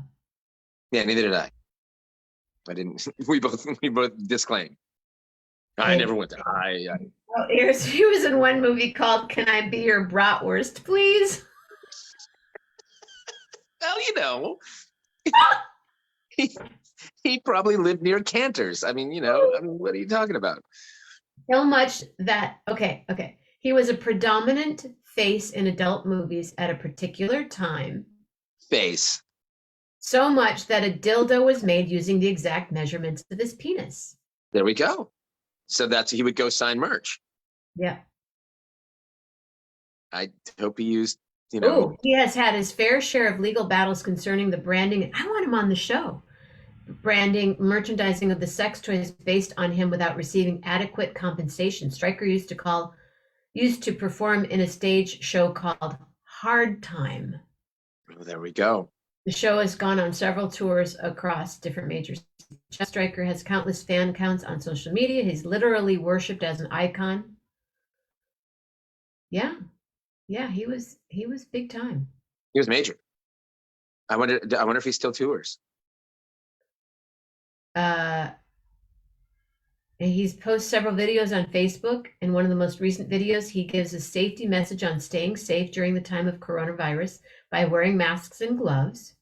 Yeah, neither did I. I didn't. We both disclaim. I never went there. Oh, he was in one movie called "Can I Be Your Bratwurst, Please?" Well, he probably lived near Cantor's. I mean, what are you talking about? So much that okay. He was a predominant face in adult movies at a particular time. Face. So much that a dildo was made using the exact measurements of his penis. There we go. So he would go sign merch. Yeah. I hope he used, Oh, he has had his fair share of legal battles concerning the branding. I want him on the show. Branding, merchandising of the sex toys based on him without receiving adequate compensation. Stryker used to perform in a stage show called Hard Time. Oh, there we go. The show has gone on several tours across different major cities. Jeff Stryker has countless fan accounts on social media. He's literally worshipped as an icon. Yeah, yeah, he was big time. He was major. I wonder if he still tours. And he's posted several videos on Facebook. In one of the most recent videos, he gives a safety message on staying safe during the time of coronavirus by wearing masks and gloves.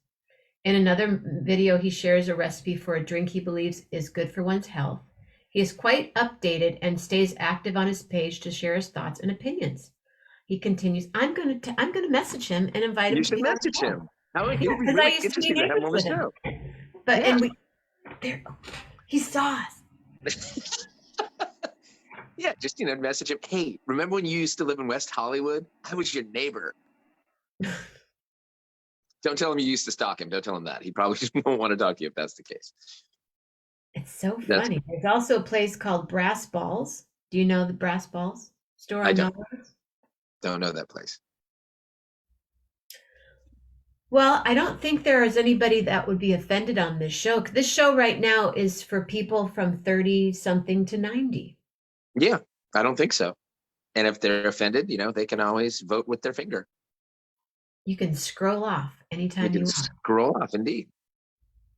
In another video, he shares a recipe for a drink he believes is good for one's health. He is quite updated and stays active on his page to share his thoughts and opinions. He continues, I'm gonna message him and invite him You to should be on the message show. him. It would be Because I really used to be interesting to have him neighbors on the with him. show. But Yeah. and he saw us. Yeah, just message him. Hey, remember when you used to live in West Hollywood? I was your neighbor. Don't tell him you used to stalk him. Don't tell him that. He probably won't want to talk to you if that's the case. It's so That's funny. There's also a place called Brass Balls. Do you know the Brass Balls store I on don't. Melrose? Don't know that place. Well, I don't think there is anybody that would be offended on this show. This show right now is for people from 30 something to 90. Yeah, I don't think so. And if they're offended, they can always vote with their finger. You can scroll off You anytime can you want. scroll off. Indeed,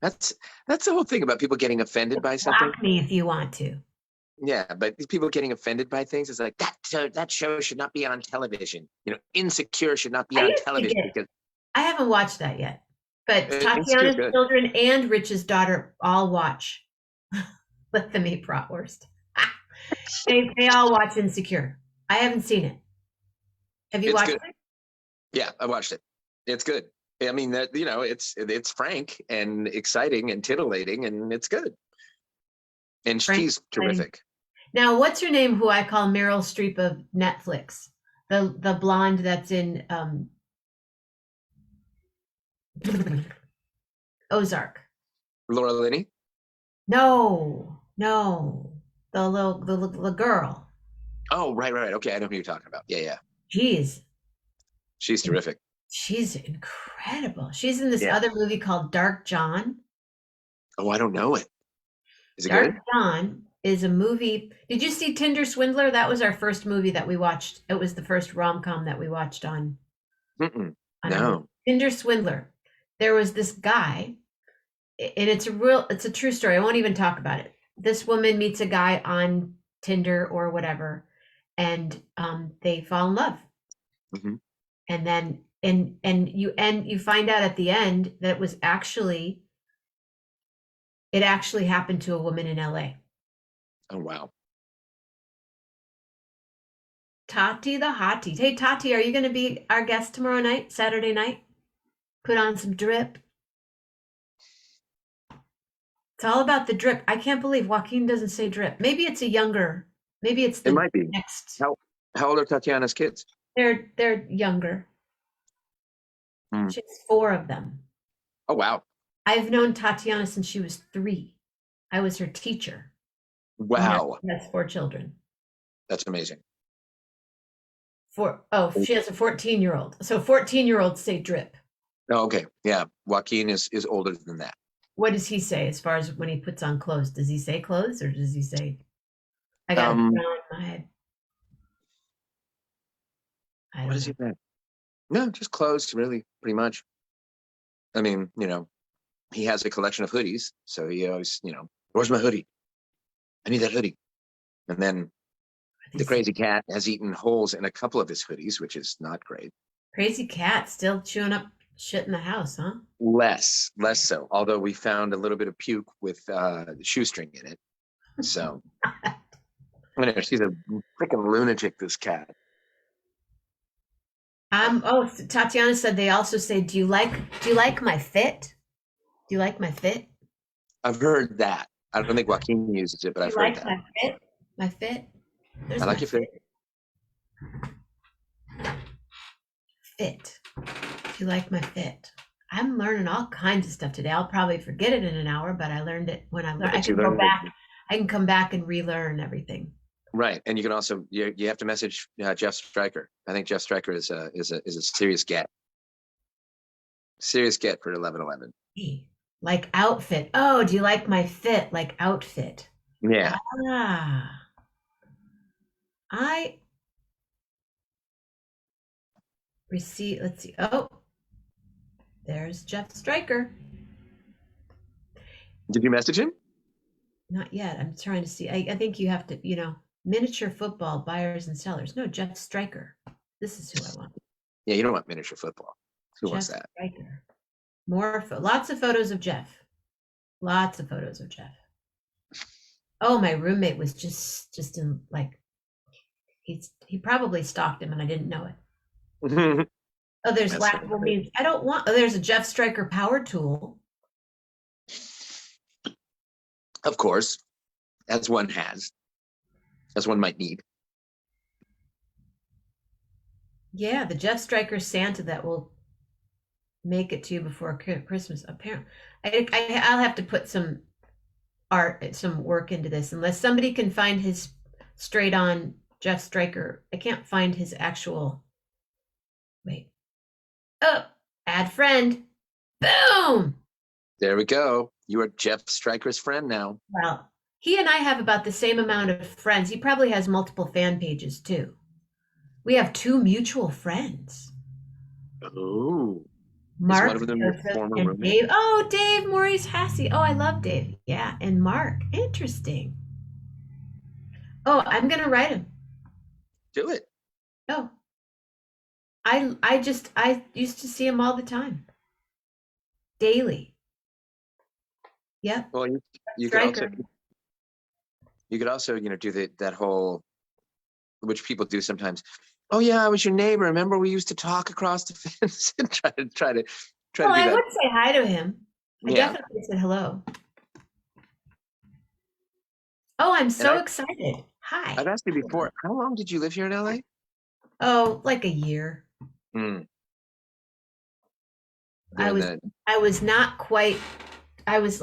that's the whole thing about people getting offended by something. Block me if you want to. Yeah, but these people getting offended by things is like that show should not be on television. Insecure should not be I on used to television get, because I haven't watched that yet. But Insecure's Tatiana's good. children and Rich's daughter all watch Let Them Eat Bratwurst. They all watch Insecure. I haven't seen it. Have you It's watched good. it? Yeah, I watched it. It's good. I mean that it's frank and exciting and titillating and it's good. And Frank, she's terrific. Now, what's her name? Who I call Meryl Streep of Netflix? The blonde that's in Ozark. Laura Linney. No, the girl. Oh, right. Okay, I know who you're talking about. Yeah. Geez, She's terrific. she's incredible. She's in this Yeah. other movie called Dark John. Oh, I don't know it. Is it Dark good? John is a movie. Did you see Tinder Swindler? That was our first movie that we watched. It was the first rom-com that we watched on. No. Tinder Swindler. There was this guy, and it's a true story. I won't even talk about it. This woman meets a guy on Tinder or whatever, and they fall in love. Mhm. And then and you find out at the end that it actually happened to a woman in LA. Oh, wow. Tati the hottie. Hey Tati, are you going to be our guest tomorrow night, Saturday night? Put on some drip. It's all about the drip. I can't believe Joaquin doesn't say drip. Maybe it's It might be. next. How old are Tatiana's kids? They're younger. Mm. She has 4 of them. Oh, wow. I've known Tatiana since she was 3. I was her teacher. Wow. She has 4 children. That's amazing. She has a 14-year-old. So 14-year-olds say drip. Oh, okay. Yeah. Joaquin is older than that. What does he say as far as when he puts on clothes? Does he say clothes or does he say, I got it in my head? What does he say? No, just clothes, really, pretty much. I mean, he has a collection of hoodies. So he always, where's my hoodie? I need that hoodie. And then the crazy cat has eaten holes in a couple of his hoodies, which is not great. Crazy cat still chewing up shit in the house, huh? Less so. Although we found a little bit of puke with shoestring in it. So, she's a freaking lunatic, this cat. Tatiana said they also say, do you like my fit? Do you like my fit? I've heard that. I don't think Joaquin uses it, but I've heard that. My fit? My fit? I like your fit. Fit. Do you like my fit? I'm learning all kinds of stuff today. I'll probably forget it in an hour, but I learned it when I learned. I can go back. I can come back and relearn everything. Right, and you can also you have to message Jeff Stryker. I think Jeff Stryker is a serious get. Serious get for 11/11. Like outfit. Oh, do you like my fit? Like outfit. Yeah. Ah. I receive, let's see. Oh, there's Jeff Stryker. Did you message him? Not yet. I'm trying to see. I think you have to, miniature football buyers and sellers. No, Jeff Stryker. This is who I want. Yeah, you don't want miniature football. Who Jeff wants that? Stryker. Lots of photos of Jeff. Lots of photos of Jeff. Oh, my roommate was just in like he probably stalked him and I didn't know it. Oh, there's That's laughable memes. I don't want. Oh, there's a Jeff Stryker power tool. Of course, as one might need. Yeah, the Jeff Stryker Santa that will make it to you before Christmas. Apparently, I'll have to put some work into this. Unless somebody can find his straight on Jeff Stryker. I can't find his actual. Wait. Oh, add friend. Boom. There we go. You are Jeff Stryker's friend now. Well, he and I have about the same amount of friends. He probably has multiple fan pages too. We have 2 mutual friends. Oh. Mark Is one of them your former and roommate? Dave. Oh, Dave Maurice Hassey. Oh, I love Dave. Yeah, and Mark. Interesting. Oh, I'm gonna write him. Do it. Oh, I used to see him all the time, daily. Yep. Well, you could also do that whole, which people do sometimes. Oh yeah, I was your neighbor. Remember we used to talk across the fence and try to Well, do I that. would say hi to him. I Yeah. definitely said hello. Oh, I'm so excited. Hi. I've asked you before. How long did you live here in LA? Oh, like a year. I was not quite, I was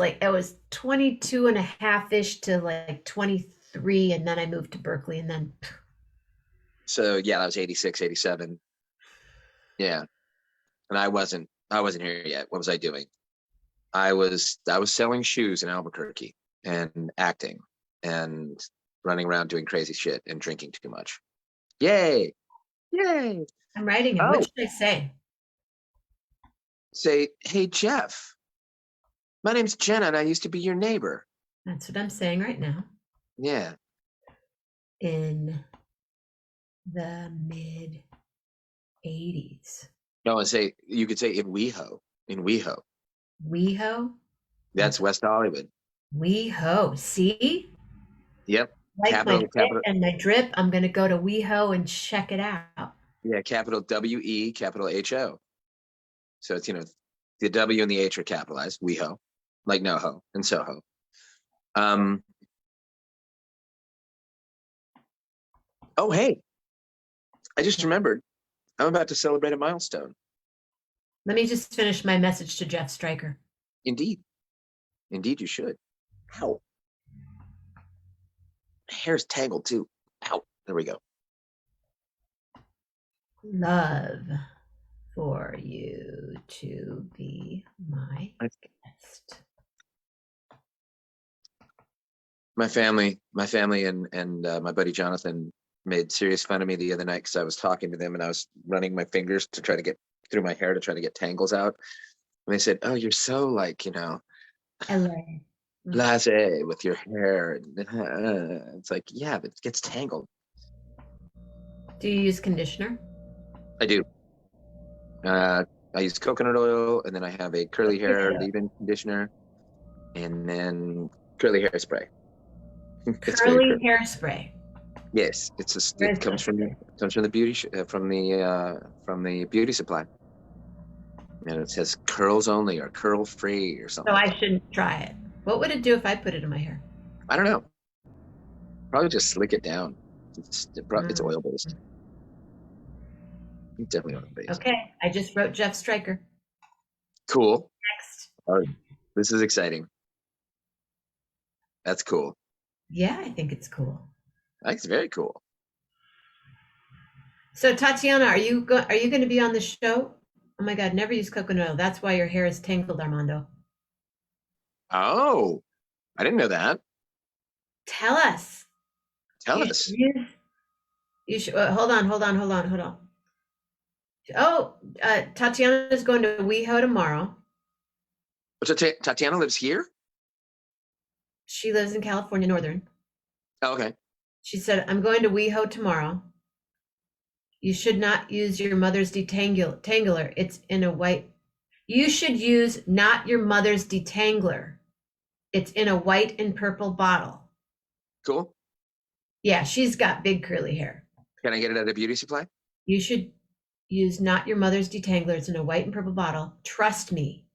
22 and a half-ish to like 23, and then I moved to Berkeley, and then So yeah, that was 86, 87. Yeah. And I wasn't here yet. What was I doing? I was selling shoes in Albuquerque and acting and running around doing crazy shit and drinking too much. Yay. Yay. I'm writing him. Oh. What should I say? Say, hey Jeff, my name's Jenna and I used to be your neighbor. That's what I'm saying right now. Yeah. In the mid 80s. No, and you could say in WeHo. In WeHo. WeHo? That's West Hollywood. WeHo. See? Yep. Like my drip and my drip, I'm going to go to WeHo and check it out. Yeah, capital W-E, capital H-O. So it's, the W and the H are capitalized, WeHo, like NoHo and Soho. Oh, hey, I just remembered. I'm about to celebrate a milestone. Let me just finish my message to Jeff Stryker. Indeed. Indeed, you should. Ow. My hair's tangled too. Ow. There we go. Love for you to be my guest. My family and my buddy Jonathan made serious fun of me the other night because I was talking to them and I was running my fingers to try to get through my hair to try to get tangles out. And they said, oh, you're so like, LA. Blasé with your hair. It's like, yeah, but it gets tangled. Do you use conditioner? I do. I use coconut oil, and then I have a curly hair leave-in conditioner, and then curly hair spray. Curly hairspray. Yes, it comes from the beauty from the beauty supply, and it says curls only or curl free or something. So I shouldn't try it. What would it do if I put it in my hair? I don't know. Probably just slick it down. It's oil based. Definitely oil based. Okay, I just wrote Jeff Stryker. Cool. Next. All right. This is exciting. That's cool. Yeah, I think it's cool. I think it's very cool. So Tatiana, are you going to be on the show? Oh my God, never use coconut oil. That's why your hair is tangled, Armando. Oh, I didn't know that. Tell us. Tell You should us. use, you should, hold on. Oh, Tatiana's going to WeHo tomorrow. So Tatiana lives here? She lives in California, Northern. Oh, okay. She said, I'm going to WeHo tomorrow. You should not use your mother's detangler. It's in a white. You should use not your mother's detangler. It's in a white and purple bottle. Cool. Yeah, she's got big curly hair. Can I get it at a beauty supply? You should use not your mother's detangler. It's in a white and purple bottle. Trust me.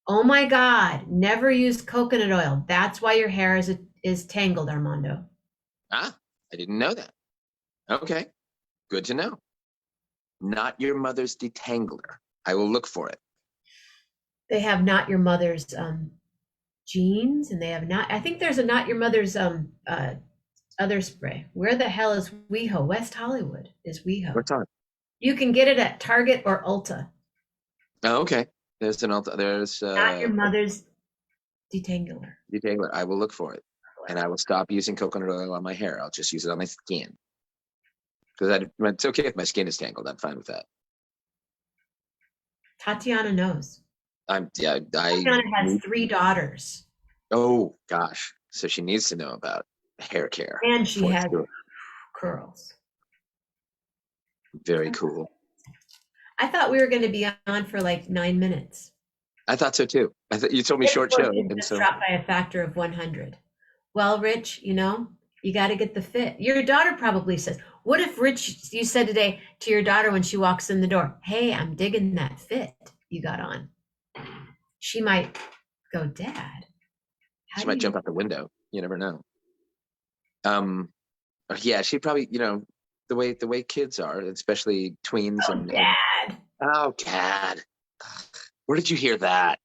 Oh my God, never use coconut oil. That's why your hair is tangled, Armando. Ah, I didn't know that. Okay, good to know. Not your mother's detangler. I will look for it. They have not your mother's jeans, and they have not. I think there's a not your mother's other spray. Where the hell is WeHo? West Hollywood is WeHo. What's on? You can get it at Target or Ulta. Oh, okay. There's an alt. There's Not your mother's detangler. detangler. I will look for it, and I will stop using coconut oil on my hair. I'll just use it on my skin. Because it's okay if my skin is tangled. I'm fine with that. Tatiana knows. Tatiana has 3 daughters. Oh gosh, so she needs to know about hair care. And she has sure. curls. Very cool. I thought we were going to be on for like 9 minutes. I thought so too. I thought you told me short show, and so dropped by a factor of 100. Well, Rich, you got to get the fit. Your daughter probably says, what if Rich, you said today to your daughter when she walks in the door, hey, I'm digging that fit you got on. She might go, Dad. She might jump out the window. You never know. Yeah, she probably, the way kids are, especially tweens. Dad. Oh, Dad. Where did you hear that?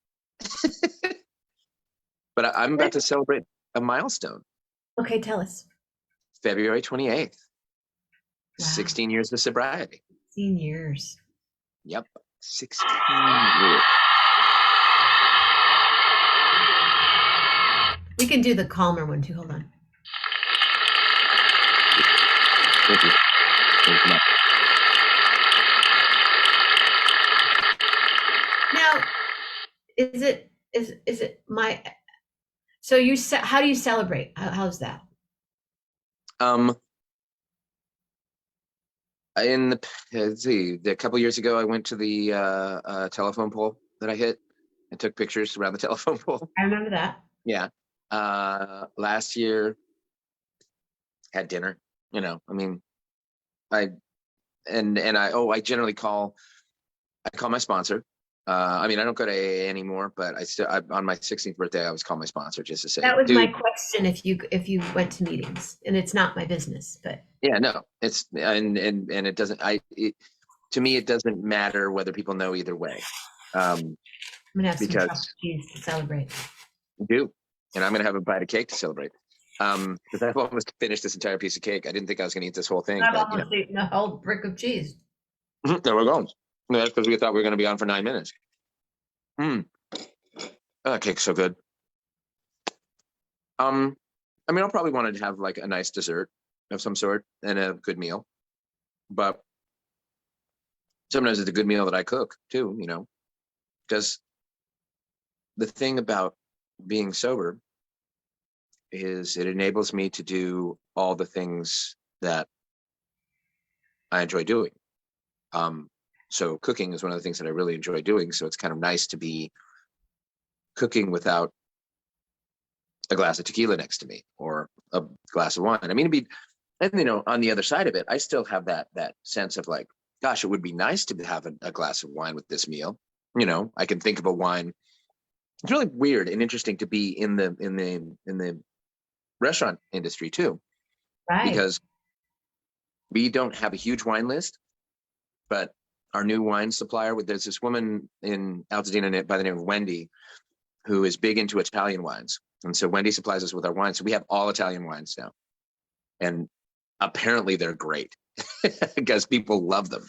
But I'm about to celebrate a milestone. Okay, tell us. February 28th. Wow. 16 years of sobriety. 16 years. Yep. 16 years. We can do the calmer one too. Hold on. Thank you. Now, is it my? So how do you celebrate? How's that? Let's see, a couple years ago, I went to the telephone pole that I hit and took pictures around the telephone pole. I remember that. Yeah. Last year, had dinner. I generally call my sponsor. I don't go to AA anymore, but on my 16th birthday, I always call my sponsor just to say. That was my question. If you went to meetings, and it's not my business, but yeah, no, it's and it doesn't. To me, it doesn't matter whether people know either way. I'm gonna have some chocolate cheese to celebrate. Do, and I'm gonna have a bite of cake to celebrate. Because I've almost finished this entire piece of cake. I didn't think I was gonna eat this whole thing. I've almost eaten a whole brick of cheese. There we go. No, that's because we thought we were going to be on for 9 minutes. Oh, that cake's so good. I'll probably want to have like a nice dessert of some sort and a good meal. But sometimes it's a good meal that I cook too, because the thing about being sober is it enables me to do all the things that I enjoy doing. So cooking is one of the things that I really enjoy doing. So it's kind of nice to be cooking without a glass of tequila next to me or a glass of wine. On the other side of it, I still have that sense of like, gosh, it would be nice to have a glass of wine with this meal. I can think of a wine. It's really weird and interesting to be in the restaurant industry too, right? Because we don't have a huge wine list, but our new wine supplier, there's this woman in Altadena by the name of Wendy, who is big into Italian wines. And so Wendy supplies us with our wines. So we have all Italian wines now. And apparently they're great because people love them.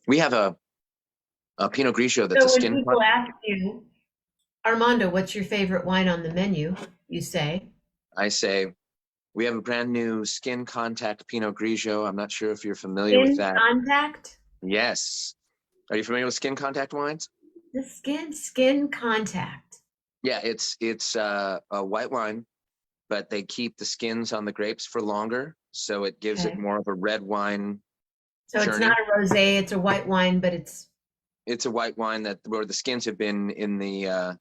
We have a Pinot Grigio, that's a So when skin. people ask you, Armando, what's your favorite wine on the menu? You say, I say, we have a brand new skin contact Pinot Grigio. I'm not sure if you're familiar with skin that. contact? Yes. Are you familiar with skin contact wines? The skin contact. Yeah, it's a white wine, but they keep the skins on the grapes for longer, so it gives it Okay. more of a red wine So it's journey. not a rosé, it's a white wine, but it's It's a white wine that where the skins have been in the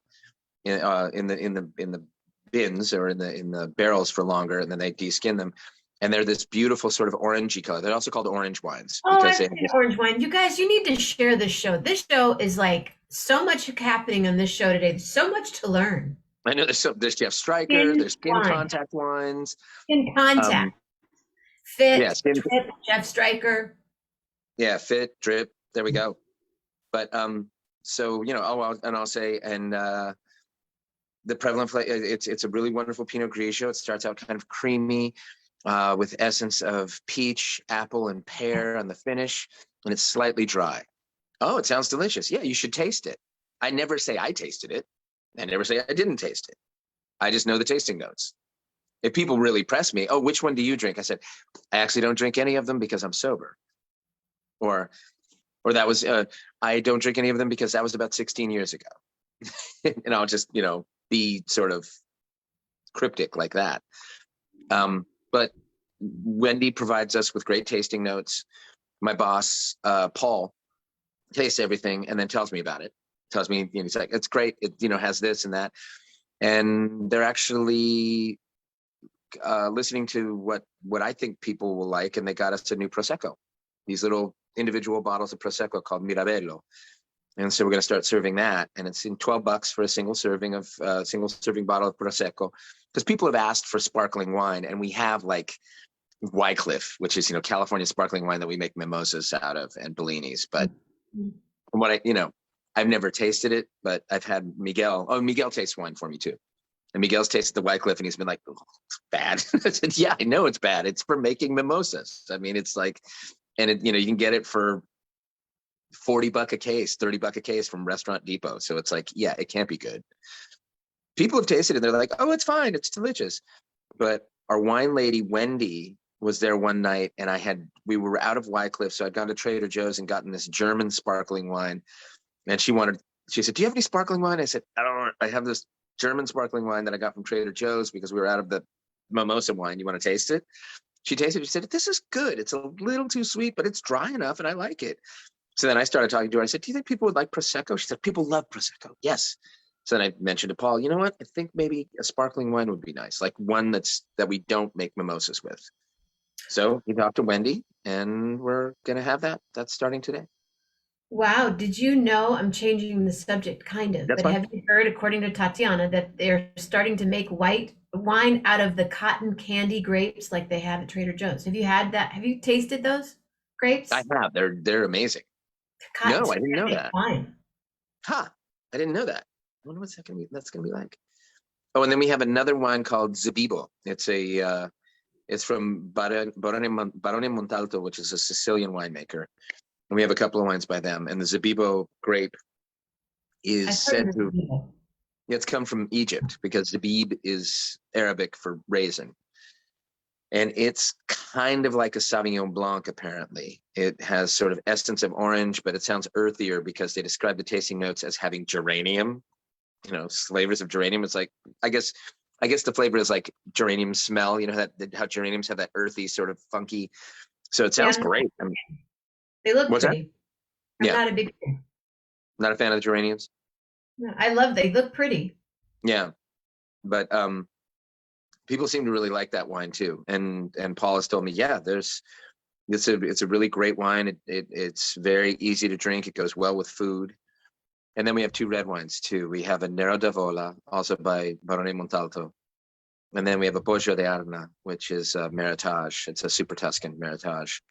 bins or in the barrels for longer, and then they deskin them, and they're this beautiful sort of orangey color. They're also called orange wines oh, because I've they have seen this. orange wine. You guys, you need to share this show. This show is like so much happening on this show today. There's so much to learn. I know there's Jeff Stryker, Skin there's skin wine, contact wines. skin contact, Yeah, fit, skin, trip, Jeff Stryker. yeah, fit, drip. There we go. But so and I'll say, and the prevalent flavor, it's a really wonderful Pinot Grigio. It starts out kind of creamy, with essence of peach, apple, and pear on the finish, and it's slightly dry. Oh, it sounds delicious. Yeah, you should taste it. I never say I tasted it. I never say I didn't taste it. I just know the tasting notes. If people really press me, oh, which one do you drink? I said, I actually don't drink any of them because I'm sober. Or that was, I don't drink any of them because that was about 16 years ago. And I'll just, be sort of cryptic like that. But Wendy provides us with great tasting notes. My boss, Paul, tastes everything and then tells me about it. Tells me, he's like, it's great. It, has this and that. And they're actually listening to what I think people will like. And they got us a new Prosecco, these little individual bottles of Prosecco called Mirabello. And so we're going to start serving that. And it's in $12 for a single serving bottle of Prosecco. Because people have asked for sparkling wine, and we have like Wycliffe, which is, California sparkling wine that we make mimosas out of, and Bellinis. But from what I've never tasted it, but I've had Miguel. Oh, Miguel tastes wine for me too. And Miguel's tasted the Wycliffe, and he's been like, oh, it's bad. I said, yeah, I know it's bad. It's for making mimosas. I mean, it's like, and it, you can get it for $40 a case, $30 a case from Restaurant Depot. So it's like, yeah, it can't be good. People have tasted it and they're like, oh, it's fine. It's delicious. But our wine lady, Wendy, was there one night, and we were out of Wycliffe. So I'd gone to Trader Joe's and gotten this German sparkling wine. And she said, do you have any sparkling wine? I said, I have this German sparkling wine that I got from Trader Joe's because we were out of the mimosa wine. You want to taste it? She tasted it. She said, this is good. It's a little too sweet, but it's dry enough and I like it. So then I started talking to her. I said, do you think people would like Prosecco? She said, people love Prosecco. Yes. So then I mentioned to Paul, you know what? I think maybe a sparkling wine would be nice, like one that we don't make mimosas with. So we talked to Wendy, and we're going to have that. That's starting today. Wow, did you know, I'm changing the subject kind of, That's but fine. have you heard, according to Tatiana, that they're starting to make white wine out of the cotton candy grapes like they have at Trader Joe's? Have you had that? Have you tasted those grapes? I have. They're amazing. Cotton, No, I didn't know that. wine. Huh. I didn't know that. I wonder what's that's going to be like. Oh, and then we have another wine called Zabibo. It's from Barone Montalto, which is a Sicilian winemaker. And we have a couple of wines by them. And the Zabibo grape is said to, it's come from Egypt because Zabib is Arabic for raisin. And it's kind of like a Sauvignon Blanc, apparently. It has sort of essence of orange, but it sounds earthier because they describe the tasting notes as having geranium, flavors of geranium. It's like, I guess the flavor is like geranium smell, how geraniums have that earthy sort of funky. So it sounds great. I mean, they look what's pretty. That? I'm not a big fan. Not a fan of the geraniums? No, they look pretty. Yeah. But people seem to really like that wine too. And Paul has told me, yeah, it's a really great wine. It's very easy to drink. It goes well with food. And then we have two red wines too. We have a Nero d'Avola, also by Barone Montalto. And then we have a Poggio d'Arna, which is a Meritage. It's a Super Tuscan Meritage.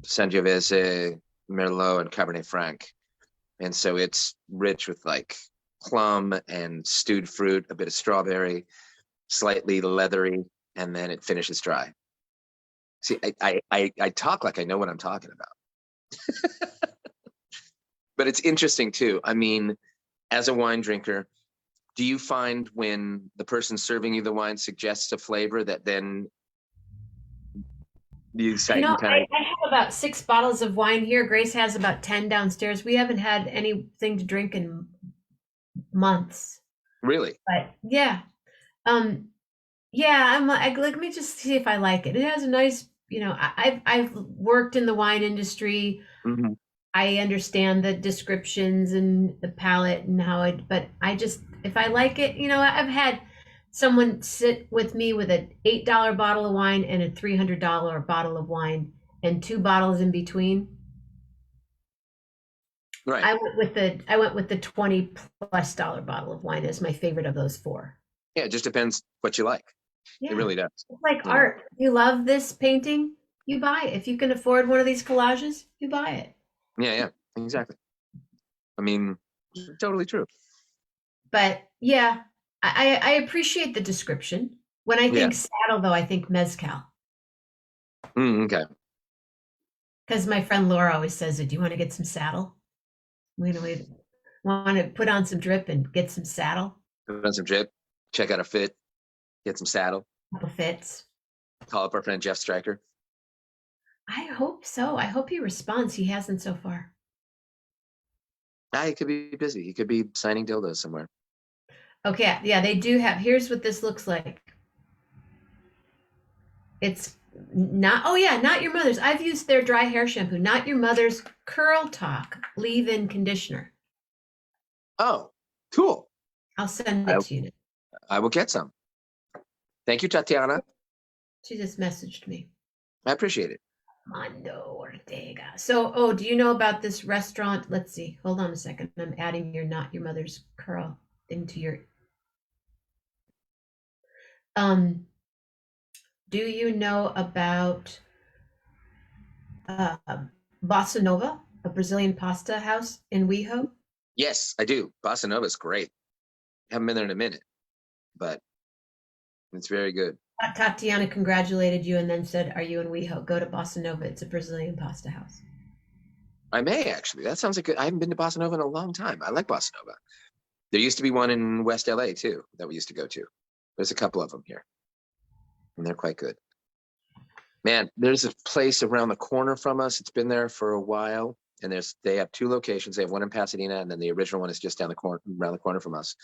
Sangiovese, Merlot, and Cabernet Franc. And so it's rich with like plum and stewed fruit, a bit of strawberry, slightly leathery, and then it finishes dry. See, I talk like I know what I'm talking about. But it's interesting too. I mean, as a wine drinker, do you find when the person serving you the wine suggests a flavor that then you You know, kind of I have about 6 bottles of wine here. Grace has about 10 downstairs. We haven't had anything to drink in months. really? But yeah. Yeah, I'm like, let me just see if I like it. It has a nice, I've worked in the wine industry. Hmm. I understand the descriptions and the palate and how it, but I just, if I like it, I've had someone sit with me with an $8 bottle of wine and a $300 bottle of wine and 2 bottles in between. Right. I went with the $20+ bottle of wine as my favorite of those 4. Yeah, it just depends what you like. Yeah. It really does. It's like art. You love this painting, you buy it. If you can afford one of these collages, you buy it. Yeah, exactly. I mean, totally true. But yeah, I appreciate the description. When I think saddle, though, I think mezcal. Okay. Because my friend Laura always says, "Do you want to get some saddle? We want to put on some drip and get some saddle." Put on some drip, check out a fit, get some saddle. Couple fits. Call up our friend Jeff Stryker. I hope so. I hope he responds. He hasn't so far. He could be busy. He could be signing dildos somewhere. Okay, yeah, they do have. Here's what this looks like. It's not. Oh yeah, Not Your Mother's. I've used their dry hair shampoo. Not Your Mother's Curl Talk leave-in conditioner. Oh, cool. I'll send it to you. I will get some. Thank you, Tatiana. She just messaged me. I appreciate it. Armando, Ortega. So, do you know about this restaurant? Let's see. Hold on a second. I'm adding your Not Your Mother's Curl thing to your. Do you know about Bossa Nova, a Brazilian pasta house in WeHo? Yes, I do. Bossa Nova is great. Haven't been there in a minute, but it's very good. Tatiana congratulated you and then said, "Are you in WeHo? Go to Bossa Nova. It's a Brazilian pasta house." I may actually. That sounds like good. I haven't been to Bossa Nova in a long time. I like Bossa Nova. There used to be one in West LA too that we used to go to. There's a couple of them here, and they're quite good. Man, there's a place around the corner from us. It's been there for a while, and they have 2 locations. They have one in Pasadena, and then the original one is just around the corner from us.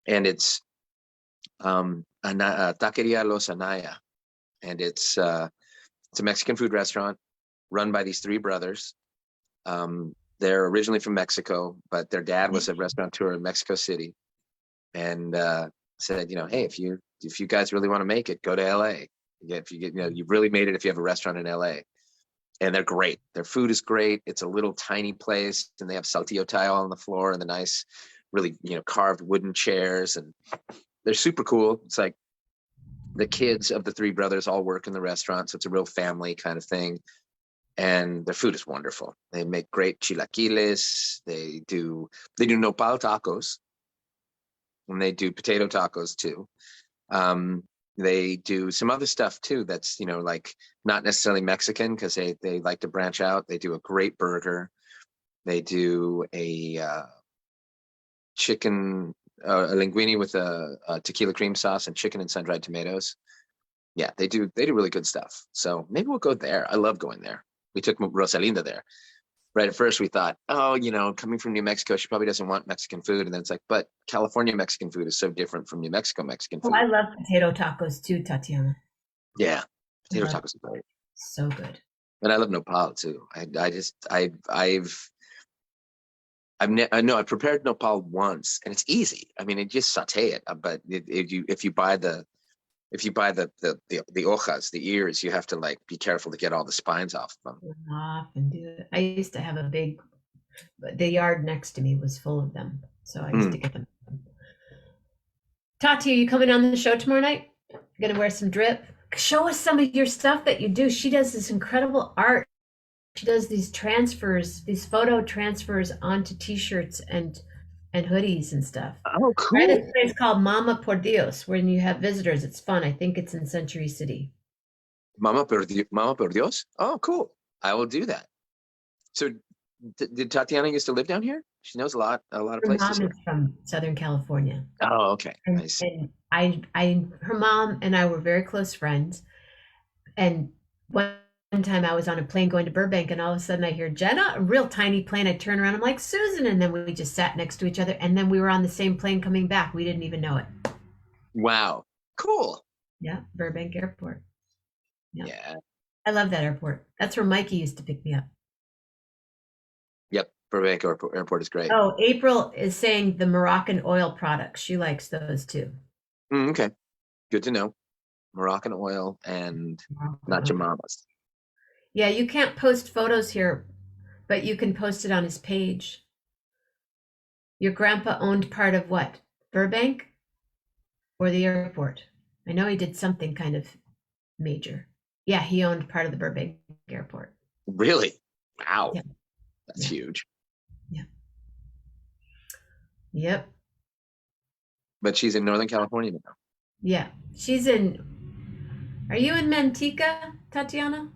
And it's Taqueria Los Anaya, and it's a Mexican food restaurant run by these 3 brothers. They're originally from Mexico, but their dad was a restaurateur in Mexico City, and said, hey, if you guys really want to make it, go to LA. You've really made it if you have a restaurant in LA. And they're great. Their food is great. It's a little tiny place, and they have saltillo tile on the floor and the nice, really, carved wooden chairs, and they're super cool. It's like the kids of the 3 brothers all work in the restaurant, so it's a real family kind of thing. And their food is wonderful. They make great chilaquiles. They do nopal tacos, and they do potato tacos too. They do some other stuff too that's like not necessarily Mexican, because they like to branch out. They do a great burger. They do a chicken a linguine with a tequila cream sauce and chicken and sun-dried tomatoes. Yeah, they do really good stuff. So maybe we'll go there. I love going there. We took Rosalinda there. Right at first we thought, coming from New Mexico, she probably doesn't want Mexican food. And then it's like, but California Mexican food is so different from New Mexico Mexican food. Oh, I love potato tacos too, Tatiana. Yeah, potato tacos are great. So good. And I love nopal too. I've prepared nopal once, and it's easy. I mean, just saute it. But if you buy the hojas, the ears, you have to be careful to get all the spines off of them. Off and do it. I used to have the yard next to me was full of them, so I used to get them. Tati, are you coming on the show tomorrow night? You're gonna wear some drip? Show us some of your stuff that you do. She does this incredible art. She does these photo transfers onto T-shirts and hoodies and stuff. Oh, cool. Right, this place called Mama Por Dios, when you have visitors. It's fun. I think it's in Century City. Mama Por Dios? Oh, cool. I will do that. So Did Tatiana used to live down here? She knows a lot of Her places mom here. is from Southern California. Oh, okay. And, I see. and her mom and I were very close friends. And one time I was on a plane going to Burbank, and all of a sudden I hear Jenna, a real tiny plane. I turn around, I'm like, Susan. And then we just sat next to each other. And then we were on the same plane coming back. We didn't even know it. Wow. Cool. Yeah, Burbank Airport. Yeah. I love that airport. That's where Mikey used to pick me up. Yep. Burbank Airport is great. Oh, April is saying the Moroccan oil products. She likes those too. Okay. Good to know. Moroccan oil and not your mama's. Yeah, you can't post photos here, but you can post it on his page. Your grandpa owned part of what? Burbank or the airport? I know he did something kind of major. Yeah, he owned part of the Burbank airport. Really? Wow. Yeah. That's huge. Yeah. Yep. But she's in Northern California now. Yeah. She's in. Are you in Manteca, Tatiana?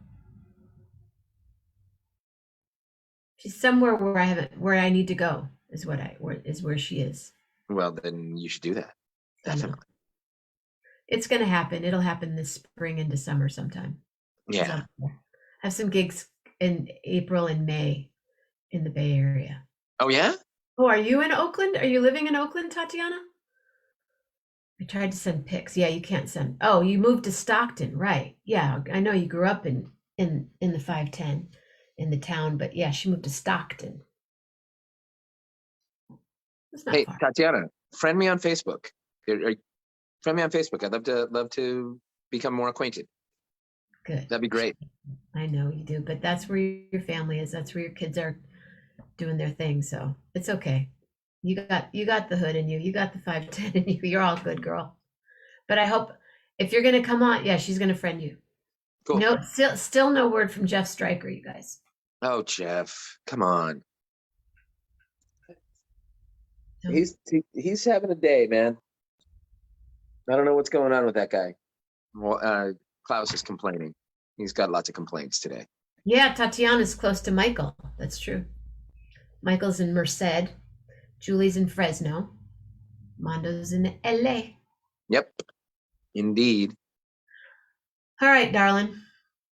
She's somewhere where I need to go is where she is. Well, then you should do that. Definitely. It's going to happen. It'll happen this spring into summer sometime. Yeah. I have some gigs in April and May in the Bay Area. Oh, yeah? Oh, are you in Oakland? Are you living in Oakland, Tatiana? I tried to send pics. Yeah, you can't send. Oh, you moved to Stockton, right? Yeah, I know you grew up in the 510 in the town, but yeah, she moved to Stockton. It's not Hey, far. Tatiana, friend me on Facebook. Friend me on Facebook. I'd love to become more acquainted. Good. That'd be great. I know you do, but that's where your family is. That's where your kids are doing their thing. So it's okay. You got the hood in you. You got the 510 in you. You're all good, girl. But I hope if you're gonna come on, yeah, she's gonna friend you. Cool. No, still no word from Jeff Stryker, you guys. Oh, Jeff, come on. No. He's having a day, man. I don't know what's going on with that guy. Well, Klaus is complaining. He's got lots of complaints today. Yeah, Tatiana's close to Michael. That's true. Michael's in Merced. Julie's in Fresno. Armando's in LA. Yep, indeed. All right, darling.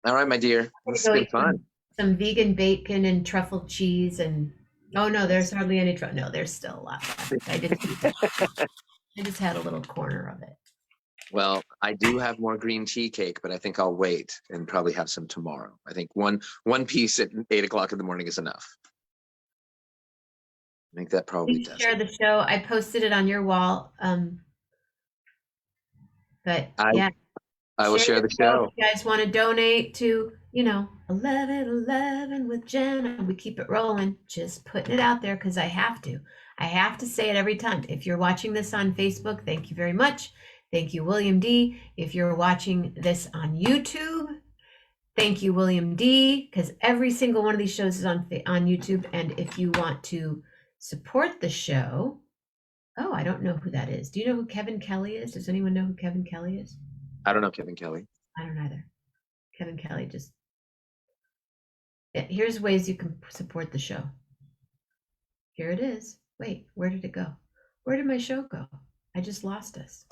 All right, my dear. This has been fun. Some vegan bacon and truffle cheese and oh no, there's hardly any truffle. No, there's still a lot left. I just had a little corner of it. Well, I do have more green tea cake, but I think I'll wait and probably have some tomorrow. I think one piece at 8 o'clock in the morning is enough. I think that probably does. Share the show. I posted it on your wall. But yeah, I will share the show. If you guys want to donate to, 11 with Jenna, we keep it rolling. Just putting it out there because I have to. I have to say it every time. If you're watching this on Facebook, thank you very much. Thank you, William D. If you're watching this on YouTube, thank you, William D. Because every single one of these shows is on YouTube. And if you want to support the show, oh, I don't know who that is. Do you know who Kevin Kelly is? Does anyone know who Kevin Kelly is? I don't know Kevin Kelly. I don't either. Kevin Kelly just. Here's ways you can support the show. Here it is. Wait, where did it go? Where did my show go? I just lost us.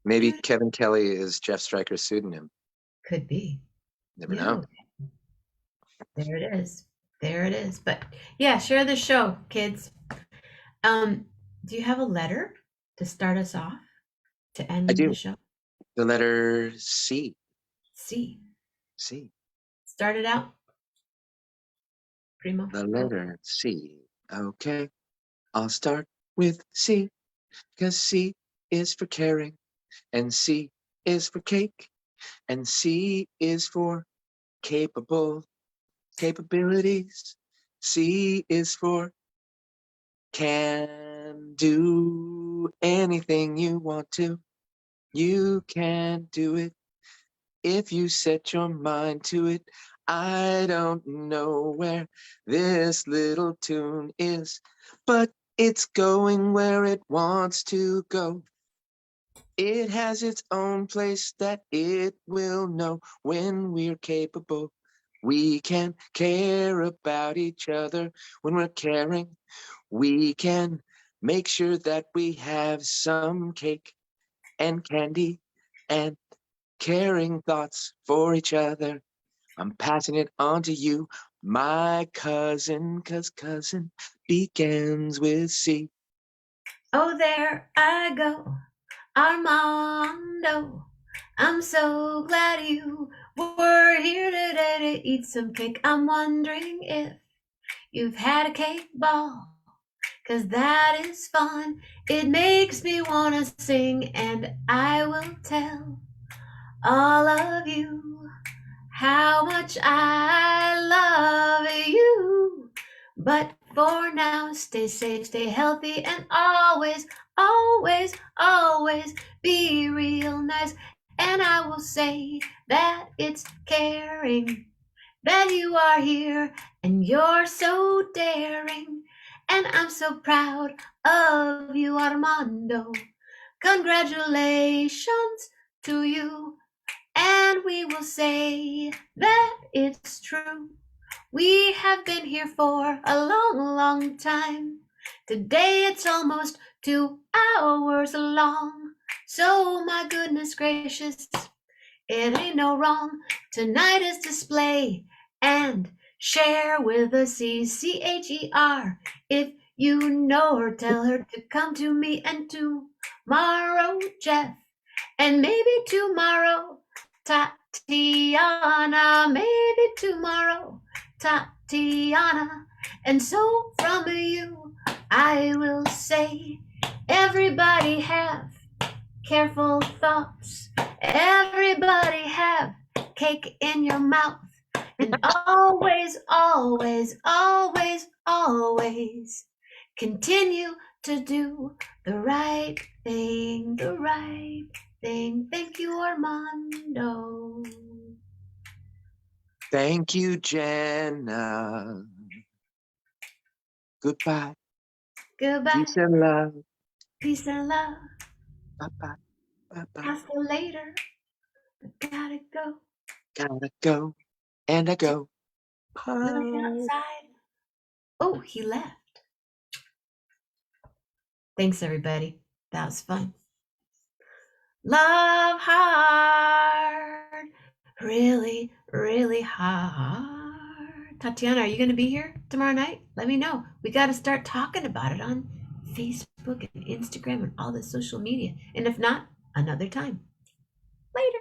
Maybe Kevin Kelly is Jeff Stryker's pseudonym. Could be. Never know. There it is. There it is. But yeah, share the show, kids. Do you have a letter to start us off? To end the show? The letter C. C. C. Start it out. Primo. The letter C. Okay. I'll start with C. Because C is for caring. And C is for cake. And C is for capable. Capabilities. C is for can do anything you want to. You can do it if you set your mind to it. I don't know where this little tune is, but it's going where it wants to go. It has its own place that it will know when we're capable. We can care about each other when we're caring. We can make sure that we have some cake and candy and caring thoughts for each other. I'm passing it on to you, my cousin, 'cause cousin begins with C. Oh, there I go, Armando. I'm so glad you were here today to eat some cake. I'm wondering if you've had a cake ball, 'cause that is fun. It makes me want to sing, and I will tell all of you how much I love you. But for now, stay safe, stay healthy, and always, always, always be real nice. And I will say that it's caring that you are here and you're so daring. And I'm so proud of you, Armando. Congratulations to you. And we will say that it's true. We have been here for a long, long time. Today it's almost 2 hours long. So my goodness gracious, it ain't no wrong. Tonight is display and share with a CCHER. If you know her, tell her to come to me, and tomorrow, Jeff, and maybe tomorrow, Tatiana, maybe tomorrow, Tatiana. And so from you, I will say, everybody have careful thoughts. Everybody have cake in your mouth. And always, always, always, always continue to do the right thing, the right thing. Thank you, Armando. Thank you, Jenna. Goodbye. Goodbye. Peace and love. Peace and love. Bye-bye. Bye-bye. I'll see you later. I gotta go. Gotta go. And I go. Looking Bye. outside. Oh, he left. Thanks, everybody. That was fun. Love hard. Really, really hard. Tatiana, are you going to be here tomorrow night? Let me know. We got to start talking about it on Facebook and Instagram and all the social media. And if not, another time. Later.